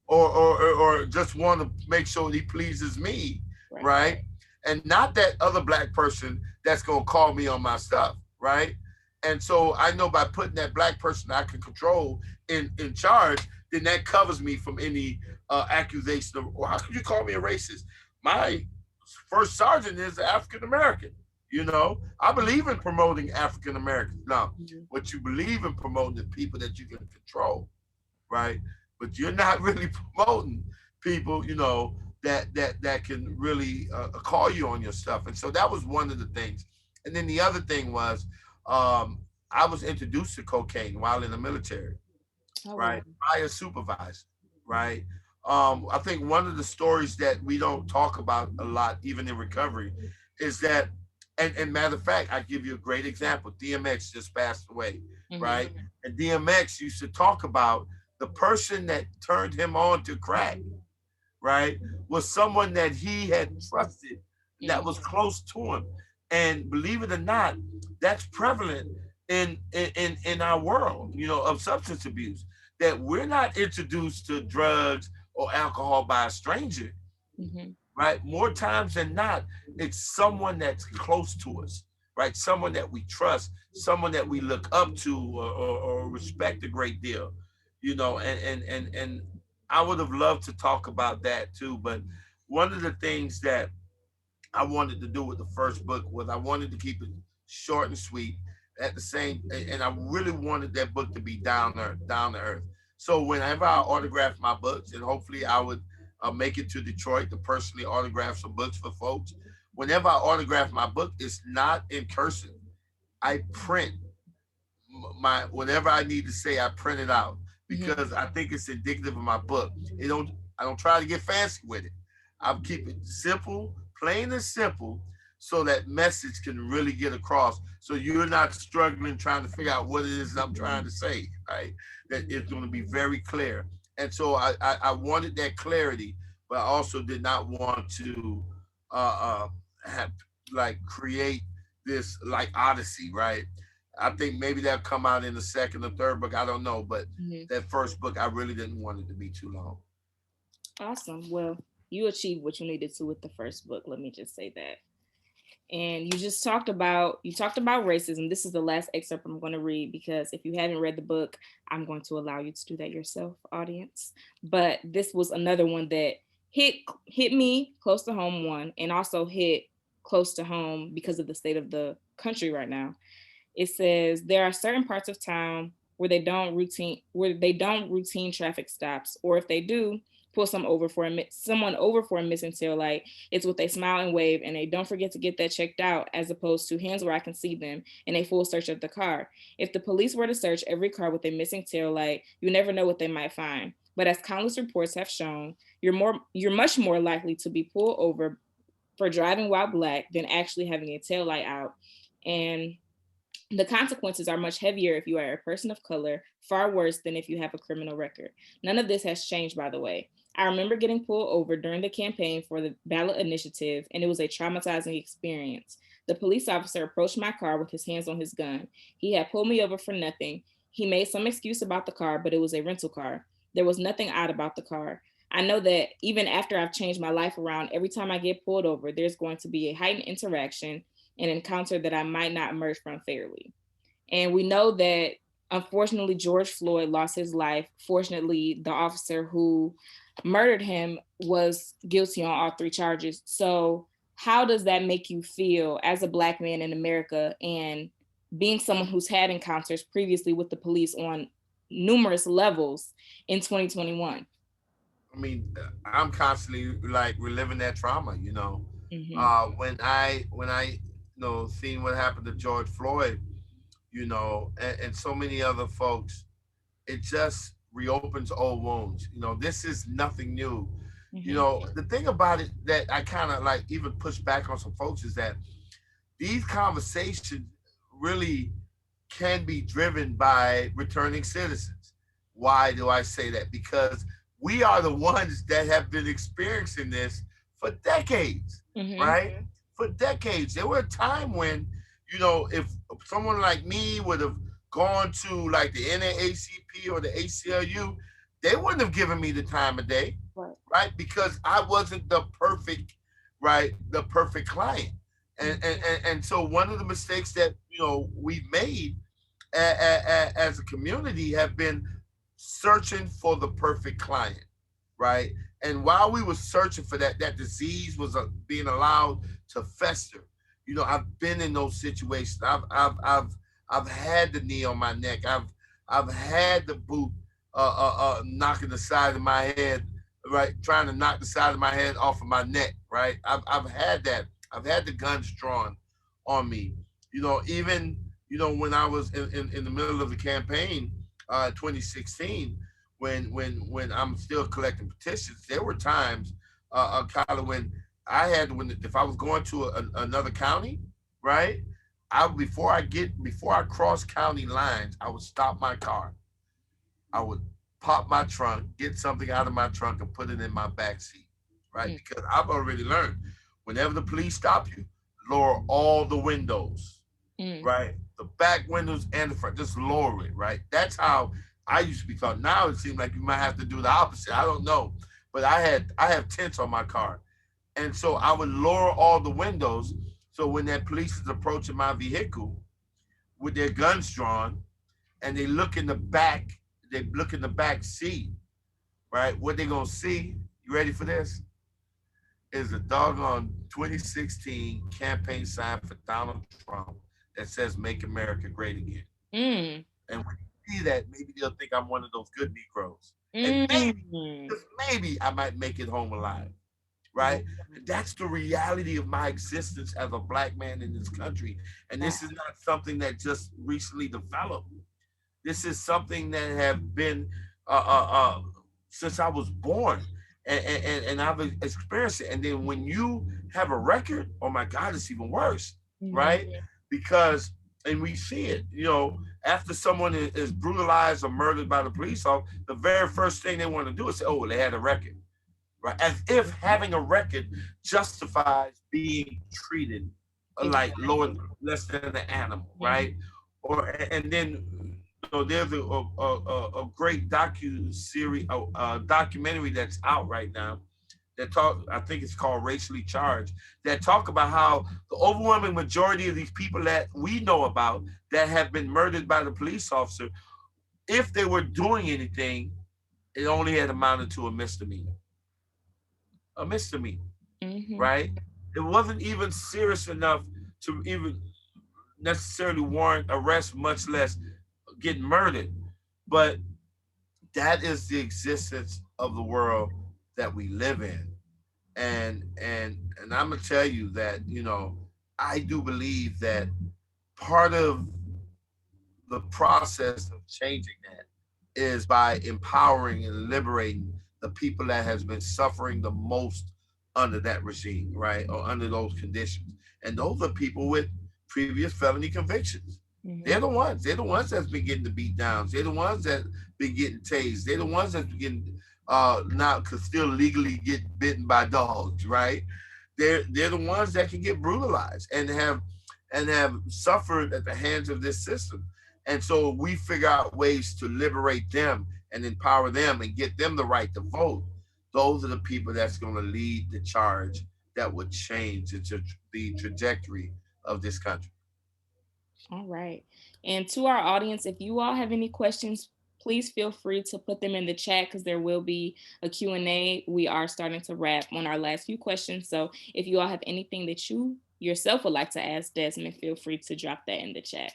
Or just want to make sure he pleases me, right? And not that other black person that's gonna call me on my stuff, right? And so I know by putting that black person I can control in charge, then that covers me from any accusation of, well, how could you call me a racist? My first sergeant is African American. You know, I believe in promoting African Americans. Now, Mhm. what you believe in promoting the people that you can control, right? But you're not really promoting people, you know, that can really call you on your stuff. And so that was one of the things. And then the other thing was, I was introduced to cocaine while in the military, Oh wow. right? By a supervisor, right? I think one of the stories that we don't talk about a lot, even in recovery, is that, and matter of fact, I give you a great example. DMX just passed away, Mhm. right? And DMX used to talk about the person that turned him on to crack, right, was someone that he had trusted, that Mhm. was close to him. And believe it or not, that's prevalent in our world, you know, of substance abuse. That we're not introduced to drugs or alcohol by a stranger, Mhm. right? More times than not, it's someone that's close to us, right? Someone that we trust, someone that we look up to or respect a great deal, you know. And I would have loved to talk about that too, but one of the things that I wanted to do with the first book was I wanted to keep it short and sweet. At the same, and I really wanted that book to be down to earth. So whenever I autograph my books, and hopefully I would make it to Detroit to personally autograph some books for folks. Whenever I autograph my book, it's not in cursive. I print my whatever I need to say. I print it out Mhm. because I think it's indicative of my book. It don't. I don't try to get fancy with it. I keep it simple, plain and simple, so that message can really get across. So you're not struggling trying to figure out what it is I'm trying to say. Right? That it's going to be very clear. And so I wanted that clarity, but I also did not want to have like create this like odyssey, right? I think maybe that'll come out in the second or third book. I don't know, but Mhm. that first book, I really didn't want it to be too long. Awesome. Well, you achieved what you needed to with the first book. Let me just say that. And you talked about racism. This is the last excerpt I'm going to read because if you haven't read the book, I'm going to allow you to do that yourself, audience. But this was another one that hit hit me close to home, one, and also hit close to home because of the state of the country right now. It says there are certain parts of town where they don't routine traffic stops, or if they do, pull someone over for a missing tail light. It's with a smile and wave, and they don't forget to get that checked out, as opposed to hands where I can see them and a full search of the car. If the police were to search every car with a missing tail light, you never know what they might find. But as countless reports have shown, you're much more likely to be pulled over for driving while black than actually having a tail light out. And the consequences are much heavier if you are a person of color, far worse than if you have a criminal record. None of this has changed, by the way. I remember getting pulled over during the campaign for the ballot initiative, and it was a traumatizing experience. The police officer approached my car with his hands on his gun. He had pulled me over for nothing. He made some excuse about the car, but it was a rental car. There was nothing odd about the car. I know that even after I've changed my life around, every time I get pulled over, there's going to be a heightened interaction, an encounter that I might not emerge from fairly. And we know that unfortunately George Floyd lost his life. Fortunately, the officer who murdered him was guilty on all three charges. So, how does that make you feel as a black man in America and being someone who's had encounters previously with the police on numerous levels in 2021? I mean, I'm constantly like reliving that trauma. You know, Mm-hmm. when I seen what happened to George Floyd, you know, and so many other folks, it just reopens old wounds. You know, this is nothing new. You Mm-hmm. know, the thing about it that I kind of like even push back on some folks is that these conversations really can be driven by returning citizens. Why do I say that? Because we are the ones that have been experiencing this for decades, Mm-hmm. right? For decades. There were a time when, you know, if someone like me would have gone to like the NAACP or the ACLU, they wouldn't have given me the time of day, Right. right? Because I wasn't the perfect, right, the perfect client. And so one of the mistakes that we've made as a community have been searching for the perfect client, right? And while we were searching for that disease was being allowed to fester. You know, I've been in those situations. I've had the knee on my neck. I've had the boot knocking the side of my head, right? Trying to knock the side of my head off of my neck, right? I've had that. I've had the guns drawn on me. You know, even when I was in the middle of the campaign, 2016, when I'm still collecting petitions, there were times, Kyla, when if I was going to another county, right? Before I cross county lines, I would stop my car. I would pop my trunk, get something out of my trunk, and put it in my back seat, right? Because I've already learned, whenever the police stop you, lower all the windows, right? The back windows and the front, just lower it, right? That's how I used to be taught. Now it seems like you might have to do the opposite. I don't know, but I have tents on my car, and so I would lower all the windows. So when that police is approaching my vehicle with their guns drawn, and they look in the back seat, right? What they gonna see? You ready for this? Is a doggone 2016 campaign sign for Donald Trump that says "Make America Great Again." And when you see that, maybe they'll think I'm one of those good Negroes, and just maybe, I might make it home alive, right? That's the reality of my existence as a Black man in this country, and this is not something that just recently developed. This is something that have been since I was born, and I've experienced it. And then when you have a record, oh my God, it's even worse, right? Because, and we see it, after someone is brutalized or murdered by the police officer, the very first thing they want to do is say, oh, they had a record, right? As if having a record justifies being treated like less than an animal, right? And then there's a great documentary that's out right now that I think it's called Racially Charged, that talk about how the overwhelming majority of these people that we know about that have been murdered by the police officer, if they were doing anything, it only had amounted to a misdemeanor. A misdemeanor, right? It wasn't even serious enough to even necessarily warrant arrest, much less get murdered. But that is the existence of the world that we live in. And I'm gonna tell you that, I do believe that part of the process of changing that is by empowering and liberating the people that has been suffering the most under that regime, right? Or under those conditions. And those are people with previous felony convictions. They're the ones that's been getting the beat downs. They're the ones that been getting tased. They're the ones that's been getting now could still legally get bitten by dogs, right? They're the ones that can get brutalized and have suffered at the hands of this system. And so we figure out ways to liberate them and empower them and get them the right to vote. Those are the people that's going to lead the charge that would change the trajectory of this country. All right. And to our audience, if you all have any questions, please feel free to put them in the chat because there will be a Q&A. We are starting to wrap on our last few questions. So if you all have anything that you yourself would like to ask Desmond, feel free to drop that in the chat.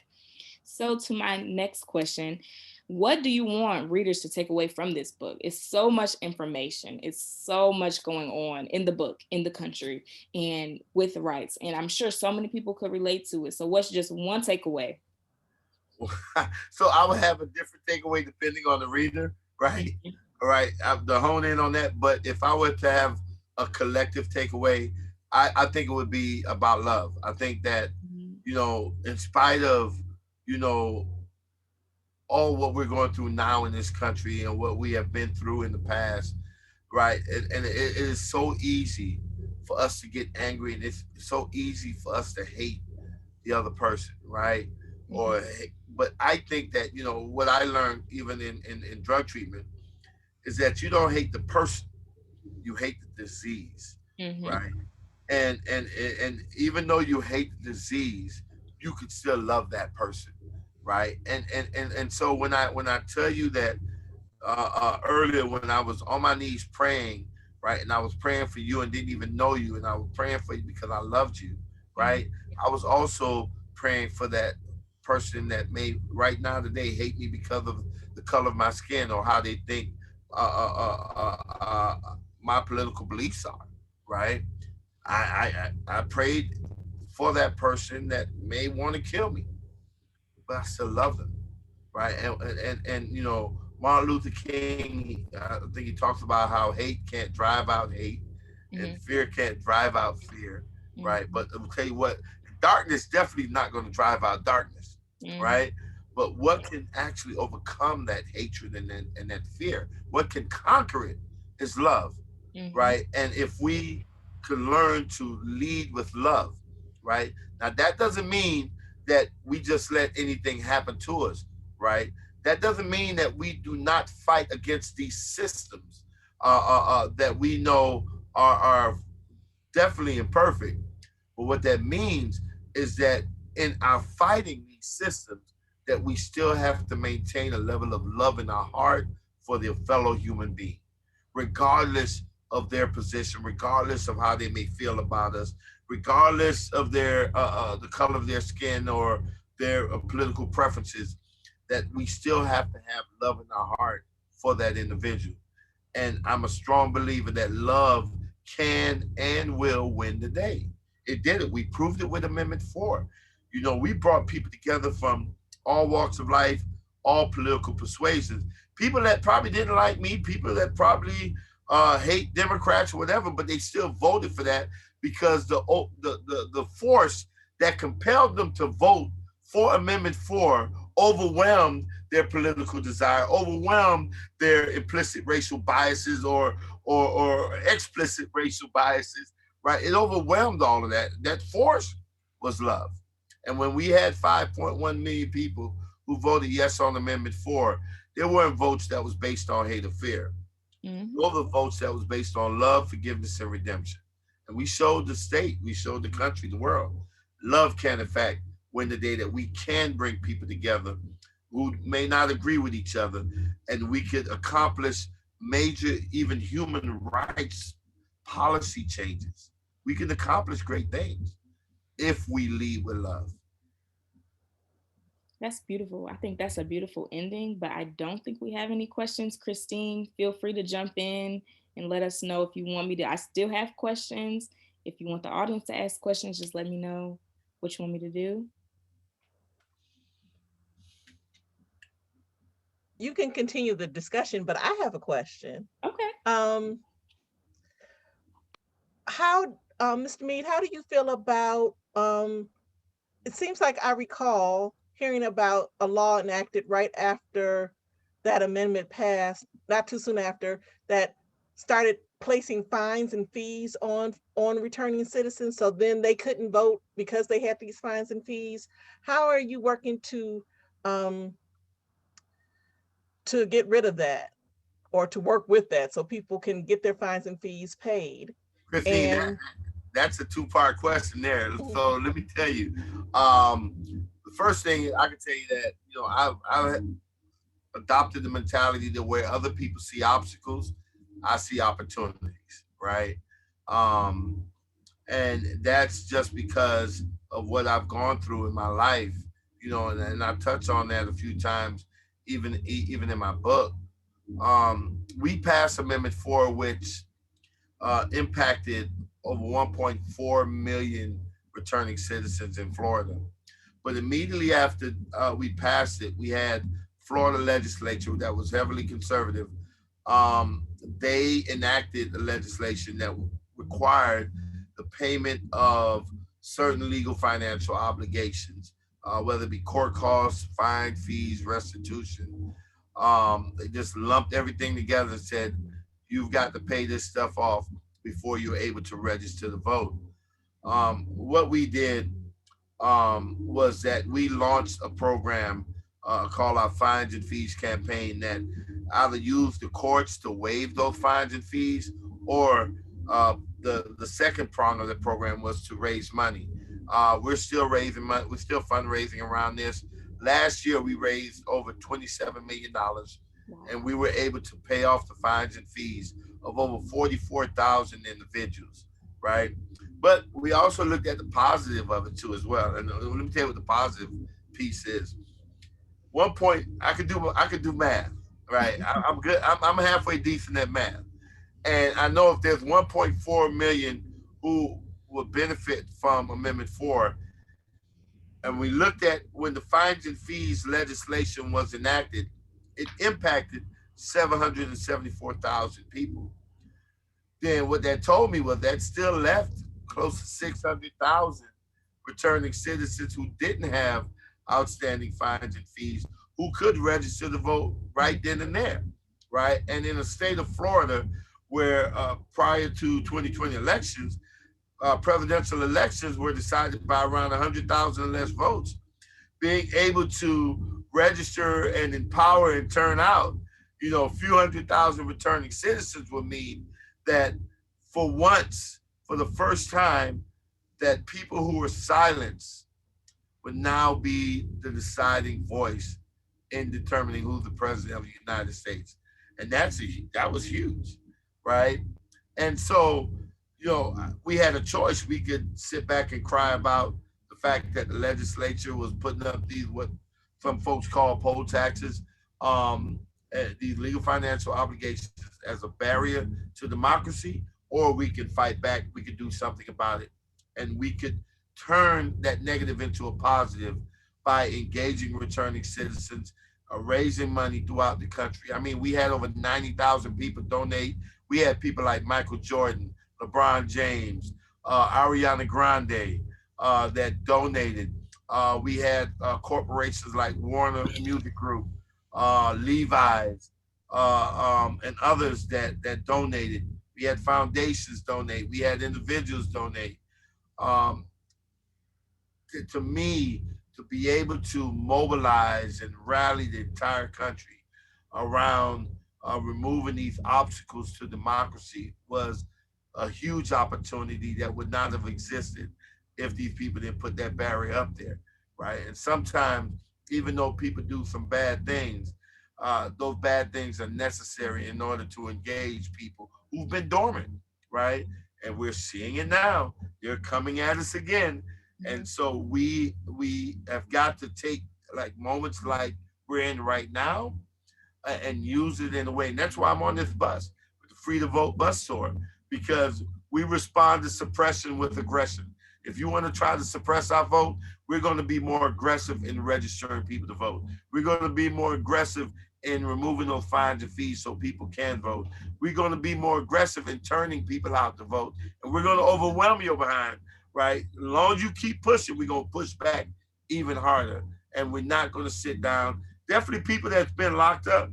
So to my next question, what do you want readers to take away from this book? It's so much information. It's so much going on in the book, in the country, and with rights. And I'm sure so many people could relate to it. So what's just one takeaway? So I would have a different takeaway depending on the reader, right? All right, I have to hone in on that. But if I were to have a collective takeaway, I think it would be about love. I think that, in spite of, all what we're going through now in this country and what we have been through in the past, right? And it is so easy for us to get angry, and it's so easy for us to hate the other person, right? But I think that, what I learned even in drug treatment is that you don't hate the person, you hate the disease, right? And even though you hate the disease, you can still love that person, right? And so when I tell you that earlier when I was on my knees praying, right, and I was praying for you and didn't even know you, and I was praying for you because I loved you, right? I was also praying for that person that may right now today hate me because of the color of my skin or how they think my political beliefs are, right? I prayed for that person that may want to kill me, but I still love them, right? And you know, Martin Luther King, I think he talks about how hate can't drive out hate, and Mm-hmm. fear can't drive out fear, right? Mm-hmm. But I'll tell you what, darkness definitely not going to drive out darkness, Mm-hmm. right? But what can actually overcome that hatred and that fear? What can conquer it is love, Mm-hmm. right? And if we can learn to lead with love, right? Now that doesn't mean that we just let anything happen to us, right? That doesn't mean that we do not fight against these systems that we know are definitely imperfect. But what that means is that in our fighting these systems, that we still have to maintain a level of love in our heart for their fellow human being, regardless of their position, regardless of how they may feel about us, regardless of their the color of their skin or their political preferences. That we still have to have love in our heart for that individual. And I'm a strong believer that love can and will win the day. It did it. We proved it with Amendment 4. You know, we brought people together from all walks of life, all political persuasions. People that probably didn't like me, people that probably hate Democrats or whatever, but they still voted for that because the force that compelled them to vote for Amendment 4 overwhelmed their political desire, overwhelmed their implicit racial biases or explicit racial biases, right? It overwhelmed all of that. That force was love. And when we had 5.1 million people who voted yes on Amendment 4, there weren't votes that was based on hate or fear. Mm-hmm. Those were votes that was based on love, forgiveness, and redemption. And we showed the state, we showed the country, the world. Love can, in fact, win the day that we can bring people together who may not agree with each other, and we could accomplish major, even human rights policy changes. We can accomplish great things if we lead with love. That's beautiful. I think that's a beautiful ending, but I don't think we have any questions. Christine, feel free to jump in and let us know if you want me to. I still have questions. If you want the audience to ask questions, just let me know what you want me to do. You can continue the discussion, but I have a question. Okay. Um, how, Mr. Meade, how do you feel about, it seems like I recall hearing about a law enacted right after that amendment passed, not too soon after, that started placing fines and fees on returning citizens, so then they couldn't vote because they had these fines and fees. How are you working um, to get rid of that or to work with that so people can get their fines and fees paid? Christine, And that's a two-part question there. So let me tell you. The first thing I can tell you that, you know, I adopted the mentality that where other people see obstacles, I see opportunities, right? Um, and that's just because of what I've gone through in my life, you know, and I touch on that a few times, even in my book. We passed Amendment 4, which impacted over 1.4 million returning citizens in Florida. But immediately after we passed it, we had Florida legislature that was heavily conservative. They enacted a legislation that required the payment of certain legal financial obligations, whether it be court costs, fine, fees, restitution. They just lumped everything together and said, you've got to pay this stuff off before you're able to register to vote. What we did was that we launched a program called our Fines and Fees campaign that either used the courts to waive those fines and fees, or the second prong of the program was to raise money. We're still raising money. We're still fundraising around this. Last year, we raised over $27 million, Wow. and we were able to pay off the fines and fees of over 44,000 individuals, right? But we also looked at the positive of it too as well. And let me tell you what the positive piece is. One point, I could do math, right? I'm good. I'm halfway decent at math, and I know if there's 1.4 million who will benefit from Amendment 4, and we looked at when the fines and fees legislation was enacted, it impacted 774,000 people. Then what that told me was that still left close to 600,000 returning citizens who didn't have outstanding fines and fees who could register to vote right then and there, right? And in the state of Florida, where prior to 2020 elections, presidential elections were decided by around 100,000 less votes, being able to register and empower and turn out, a few 100,000 returning citizens would mean that for once, for the first time, that people who were silenced would now be the deciding voice in determining who's the president of the United States. And that was huge, right? And so, we had a choice. We could sit back and cry about the fact that the legislature was putting up these, what some folks call poll taxes, these legal financial obligations as a barrier to democracy, or we can fight back. We could do something about it, and we could turn that negative into a positive by engaging returning citizens, raising money throughout the country. I mean, we had over 90,000 people donate. We had people like Michael Jordan, LeBron James, Ariana Grande that donated. We had corporations like Warner Music Group, Levi's, and others that donated. We had foundations donate. We had individuals donate. Um, to me, to be able to mobilize and rally the entire country around removing these obstacles to democracy was a huge opportunity that would not have existed if these people didn't put that barrier up there, right? And sometimes, even though people do some bad things, those bad things are necessary in order to engage people who've been dormant, right? And we're seeing it now. They're coming at us again. And so we have got to take like moments like we're in right now and use it in a way. And that's why I'm on this bus with the Free to Vote bus tour, because we respond to suppression with aggression. If you want to try to suppress our vote, we're going to be more aggressive in registering people to vote. We're going to be more aggressive in removing those fines and fees so people can vote. We're going to be more aggressive in turning people out to vote. And we're going to overwhelm your behind, right? As long as you keep pushing, we're going to push back even harder. And we're not going to sit down. Definitely people that's been locked up,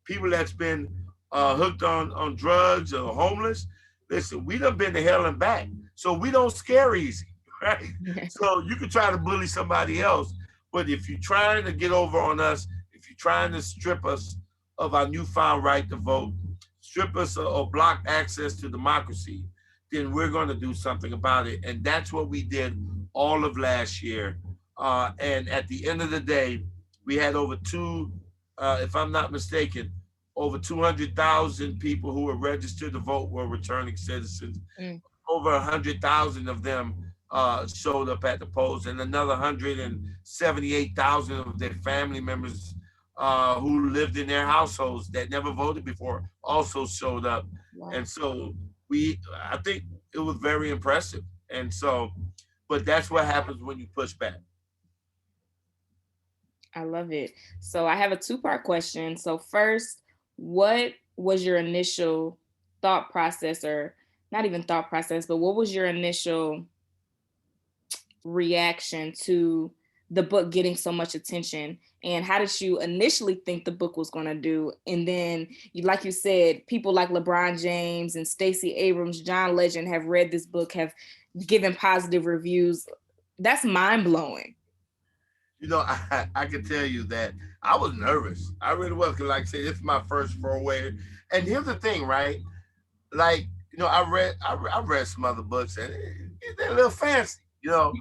people that's been hooked on drugs or homeless. Listen, we done been to hell and back. So we don't scare easy, right? So you can try to bully somebody else, but if you're trying to get over on us, if you're trying to strip us of our newfound right to vote, strip us or block access to democracy, then we're going to do something about it. And that's what we did all of last year. And at the end of the day, we had over if I'm not mistaken, over 200,000 people who were registered to vote were returning citizens. Over 100,000 of them showed up at the polls, and another 178,000 of their family members who lived in their households that never voted before also showed up. Wow. And so I think it was very impressive. And so, but that's what happens when you push back. I love it. So I have a two-part question. So first, what was your initial thought process, or not even thought process, but what was your initial reaction to the book getting so much attention? And how did you initially think the book was going to do? And then, like you said, people like LeBron James and Stacey Abrams, John Legend have read this book, have given positive reviews. That's mind-blowing. I can tell you that I was nervous. I really was, because like I said, it's my first foray. And here's the thing, right? Like, I read some other books, and they're a little fancy, you know.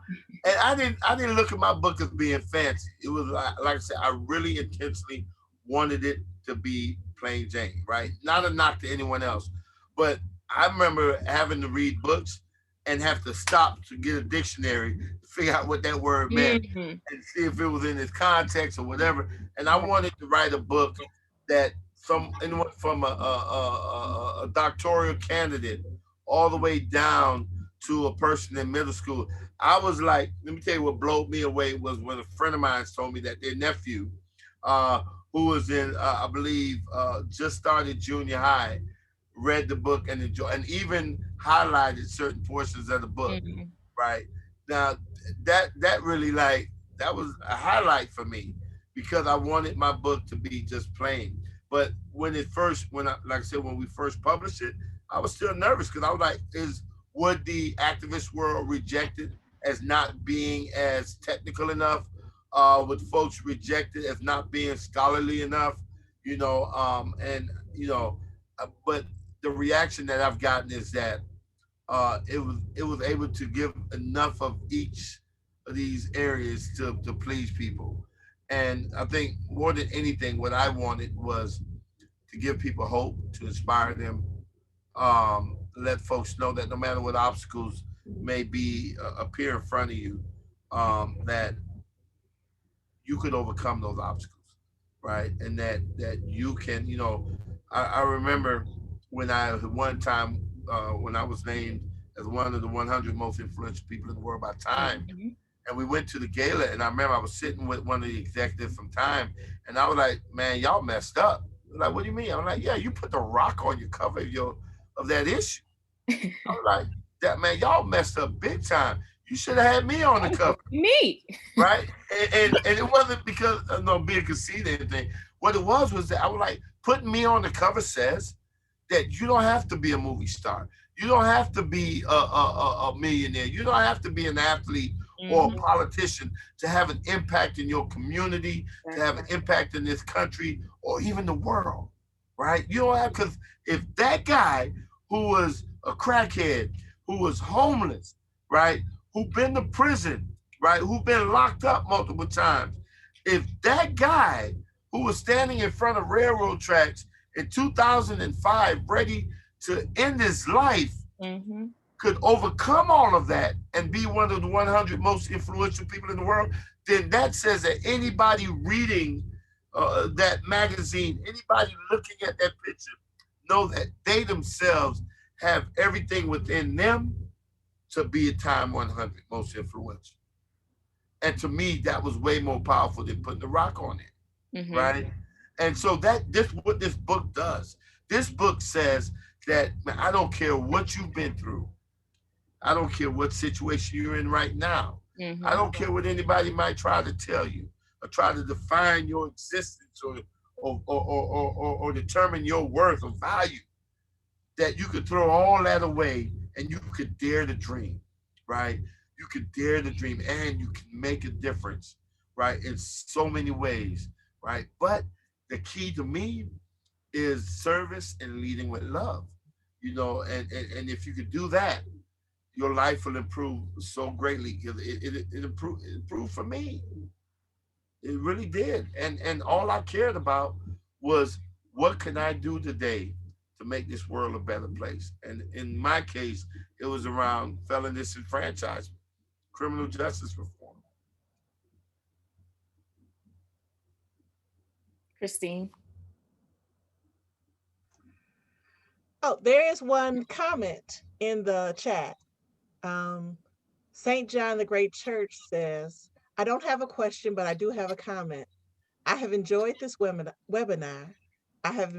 And I didn't look at my book as being fancy. It was like I said, I really intentionally wanted it to be plain Jane, right? Not a knock to anyone else, but I remember having to read books and have to stop to get a dictionary to figure out what that word meant Mhm. and see if it was in its context or whatever. And I wanted to write a book that some anyone from a doctoral candidate all the way down to a person in middle school. I was like, let me tell you what blowed me away was when a friend of mine told me that their nephew, uh, who was in, I believe, just started junior high, read the book and enjoyed, and even highlighted certain portions of the book. Mhm. Right now, that really like that was a highlight for me because I wanted my book to be just plain. But when I, like I said, when we first published it, I was still nervous because I was like, is would the activist world reject it as not being as technical enough? Would folks reject it as not being scholarly enough? And but the reaction that I've gotten is that it was able to give enough of each of these areas to please people. And I think more than anything, what I wanted was to give people hope, to inspire them, let folks know that no matter what obstacles may be appear in front of you, that you could overcome those obstacles, right? And that you can, I remember when I one time when I was named as one of the 100 most influential people in the world by Time, Mhm. and we went to the gala, and I remember I was sitting with one of the executives from Time, and I was like, "Man, y'all messed up." Like, what do you mean? I'm like, "Yeah, you put the Rock on your cover of that issue." I was like, "That man, y'all messed up big time. You should have had me on the cover." Me. Right? And it wasn't because of no being conceited or anything. What it was that I was like, putting me on the cover says that you don't have to be a movie star. You don't have to be a millionaire. You don't have to be an athlete or a Mhm. politician to have an impact in your community, to That's have an right. impact in this country or even the world. Right? You don't have, because if that guy who was a crackhead, who was homeless, right, who been to prison, right, who been locked up multiple times, if that guy who was standing in front of railroad tracks in 2005, ready to end his life, Mhm. could overcome all of that and be one of the 100 most influential people in the world, then that says that anybody reading that magazine, anybody looking at that picture, know that they themselves have everything within them to be a Time 100 most influential. And to me, that was way more powerful than putting the Rock on it, Mhm. right? And so that this what this book does. This book says that, man, I don't care what you've been through. I don't care what situation you're in right now. I Mhm. don't care what anybody might try to tell you or try to define your existence or determine your worth or value. That you could throw all that away and you could dare to dream, right? You could dare to dream and you can make a difference, right? In so many ways, right? But the key to me is service and leading with love, and if you could do that, your life will improve so greatly. It improved for me. It really did. And all I cared about was what can I do today to make this world a better place. And in my case, it was around felony disenfranchisement, criminal justice reform. Christine. Oh, there is one comment in the chat. Um, St. John the Great Church says, I don't have a question, but I do have a comment. I have enjoyed this webinar. I have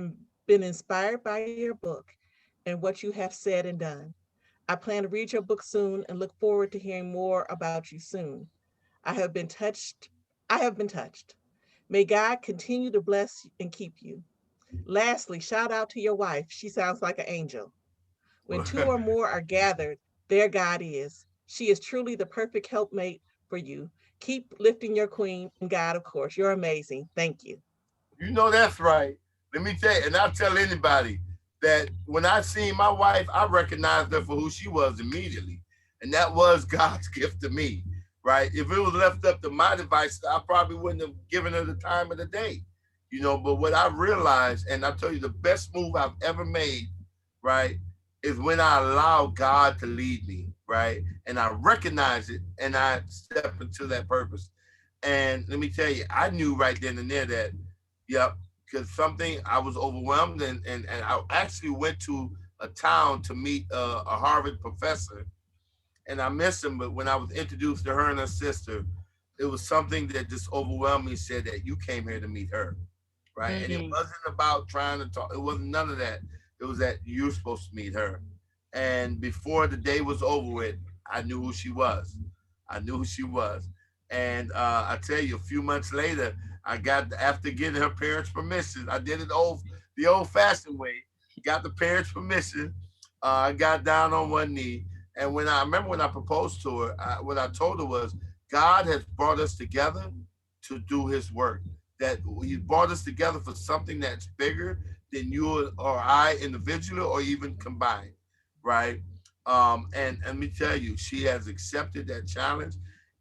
been inspired by your book and what you have said and done. I plan to read your book soon and look forward to hearing more about you soon. I have been touched. I have been touched. May God continue to bless and keep you. Lastly, shout out to your wife. She sounds like an angel. When two or more are gathered, there God is. She is truly the perfect helpmate for you. Keep lifting your queen and God, of course. You're amazing. Thank you. That's right. Let me tell you, and I'll tell anybody that when I seen my wife, I recognized her for who she was immediately. And that was God's gift to me, right? If it was left up to my devices, I probably wouldn't have given her the time of the day, but what I realized, and I'll tell you the best move I've ever made, right, is when I allow God to lead me, right? And I recognize it and I step into that purpose. And let me tell you, I knew right then and there that, yep, because I was overwhelmed, and I actually went to a town to meet a Harvard professor, and I missed him. But when I was introduced to her and her sister, it was something that just overwhelmed me. Said that you came here to meet her, right? And it wasn't about trying to talk. It wasn't none of that. It was that you're supposed to meet her. And before the day was over with, I knew who she was. I knew who she was. And I tell you, a few months later, after getting her parents' permission, I did it the old-fashioned way. Got the parents' permission. I got down on one knee. And when I proposed to her, what I told her was, God has brought us together to do his work. That he brought us together for something that's bigger than you or I individually or even combined, right? And let me tell you, she has accepted that challenge.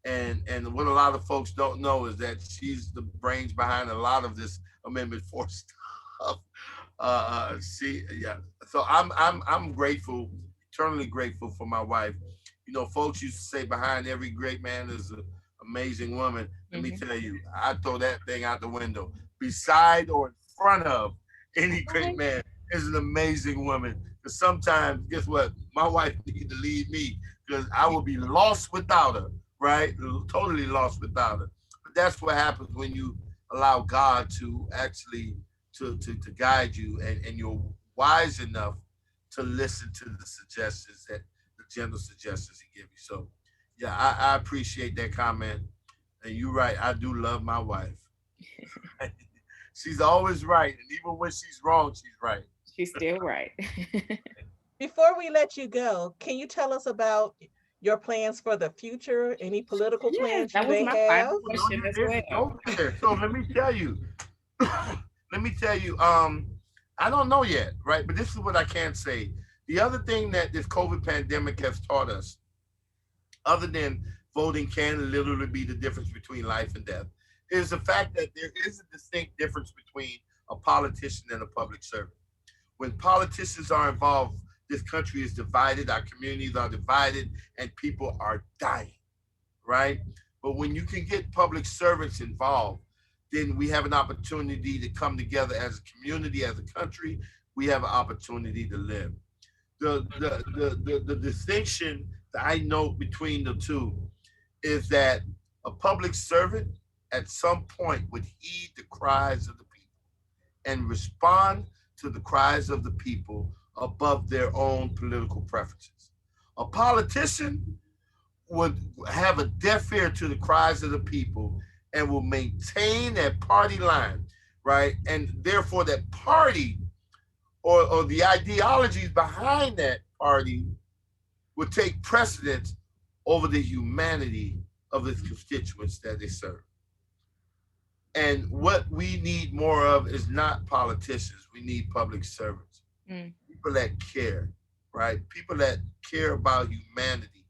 And what a lot of folks don't know is that she's the brains behind a lot of this Amendment 4 stuff. So I'm grateful, eternally grateful for my wife. Folks used to say behind every great man is an amazing woman. Let me tell you, I throw that thing out the window. Beside or in front of any great man is an amazing woman. Because sometimes, guess what? My wife needs to lead me because I will be lost without her, right? Totally lost without her. But that's what happens when you allow God to actually to guide you, and you're wise enough to listen to the suggestions, the gentle suggestions he gives you. So yeah, I appreciate that comment. And you're right, I do love my wife. She's always right. And even when she's wrong, she's right. She's still right. Before we let you go, can you tell us about your plans for the future? Any political plans that you was may my have? final question as well. Okay, so let me tell you. I don't know yet, right? But this is what I can say. The other thing that this COVID pandemic has taught us, other than voting can literally be the difference between life and death, is the fact that there is a distinct difference between a politician and a public servant. When politicians are involved, this country is divided, our communities are divided, and people are dying, right? But when you can get public servants involved, then we have an opportunity to come together as a community, as a country. We have an opportunity to live. The distinction that I note between the two is that a public servant at some point would heed the cries of the people and respond to the cries of the people above their own political preferences. A politician would have a deaf ear to the cries of the people and will maintain that party line, right? And therefore that party or the ideologies behind that party would take precedence over the humanity of its constituents that they serve. And what we need more of is not politicians. We need public servants, people that care, right? People that care about humanity.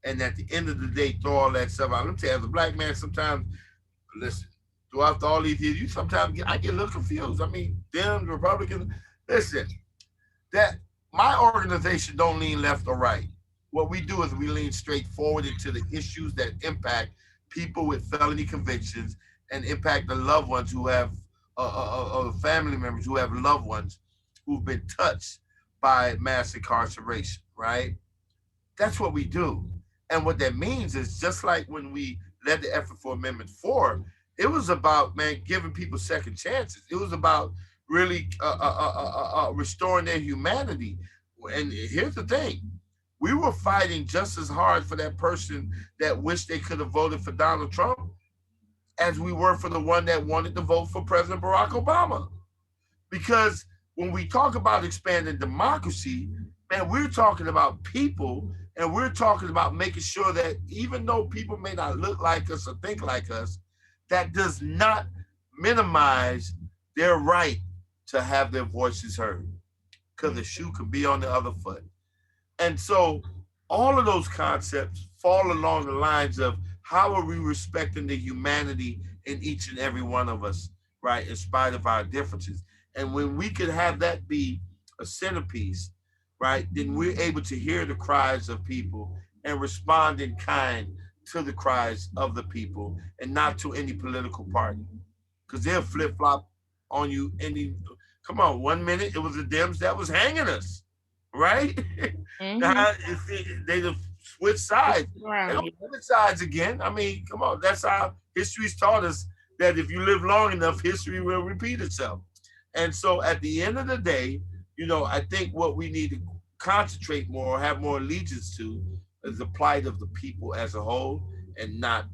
And at the end of the day, throw all that stuff out. Let me tell you, as a black man, sometimes, listen, throughout all these years, I get a little confused. I mean, Dems, Republicans, listen, that my organization don't lean left or right. What we do is we lean straight forward into the issues that impact people with felony convictions and impact the loved ones who have, family members who have loved ones who've been touched by mass incarceration, right? That's what we do. And what that means is just like when we led the effort for Amendment 4, it was about, man, giving people second chances. It was about really restoring their humanity. And here's the thing. We were fighting just as hard for that person that wished they could have voted for Donald Trump as we were for the one that wanted to vote for President Barack Obama. Because when we talk about expanding democracy, man, we're talking about people, and we're talking about making sure that even though people may not look like us or think like us, that does not minimize their right to have their voices heard, because the shoe could be on the other foot. And so all of those concepts fall along the lines of how are we respecting the humanity in each and every one of us, right? In spite of our differences. And when we can have that be a centerpiece, right, then we're able to hear the cries of people and respond in kind to the cries of the people and not to any political party. Because they'll flip flop on you any, come on, 1 minute it was the Dems that was hanging us, right? Now they just switch sides. They don't switch sides again. I mean, come on, that's how history's taught us that if you live long enough, history will repeat itself. And so at the end of the day, I think what we need to concentrate more, have more allegiance to, is the plight of the people as a whole, and not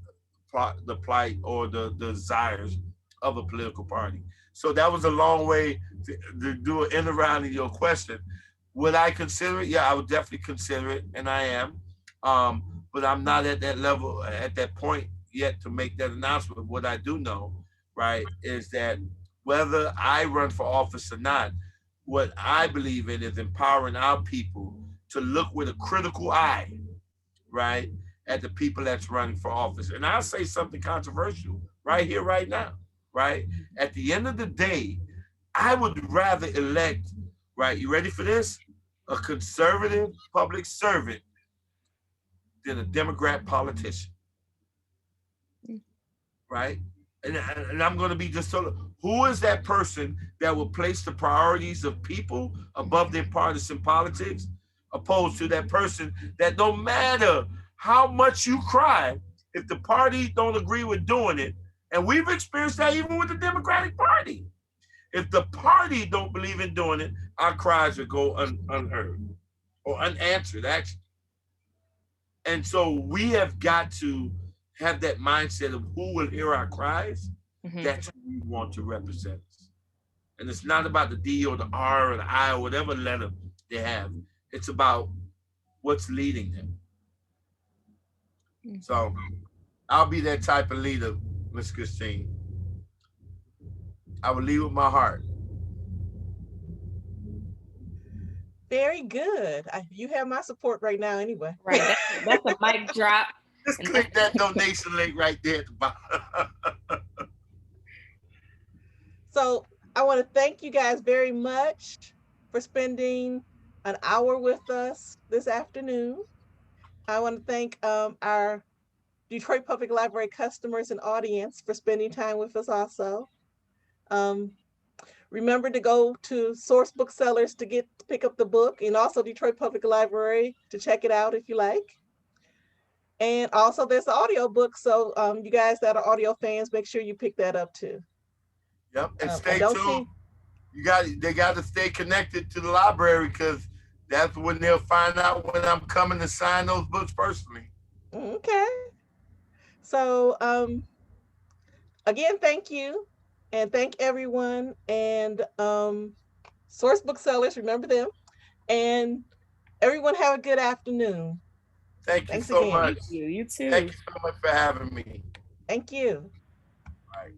the plight or the desires of a political party. So that was a long way to do an end around in your question. Would I consider it? Yeah, I would definitely consider it, and I am. But I'm not at that level, at that point yet to make that announcement. What I do know, right, is that whether I run for office or not, what I believe in is empowering our people to look with a critical eye, right, at the people that's running for office. And I'll say something controversial right here, right now, right? At the end of the day, I would rather elect, right, you ready for this? A conservative public servant than a Democrat politician, right? And I'm going to be just so, who is that person that will place the priorities of people above their partisan politics, opposed to that person that no matter how much you cry, if the party don't agree with doing it, and we've experienced that even with the Democratic Party, if the party don't believe in doing it, our cries will go unheard or unanswered, actually. And so we have got to have that mindset of who will hear our cries. That's who we want to represent us. And it's not about the D or the R or the I or whatever letter they have. It's about what's leading them. So I'll be that type of leader, Miss Christine. I will lead with my heart. Very good. You have my support right now anyway. Right. That's a mic drop. Just click that donation link right there at the bottom. So I want to thank you guys very much for spending an hour with us this afternoon. I want to thank our Detroit Public Library customers and audience for spending time with us also. Remember to go to Source Booksellers to pick up the book, and also Detroit Public Library to check it out if you like. And also there's an audio book, so you guys that are audio fans, make sure you pick that up too. Yep, and stay tuned. They got to stay connected to the library, because that's when they'll find out when I'm coming to sign those books personally. Okay. So again, thank you, and thank everyone, and Source Booksellers, remember them, and everyone have a good afternoon. Thanks so much. You too. Thank you so much for having me. Thank you. All right.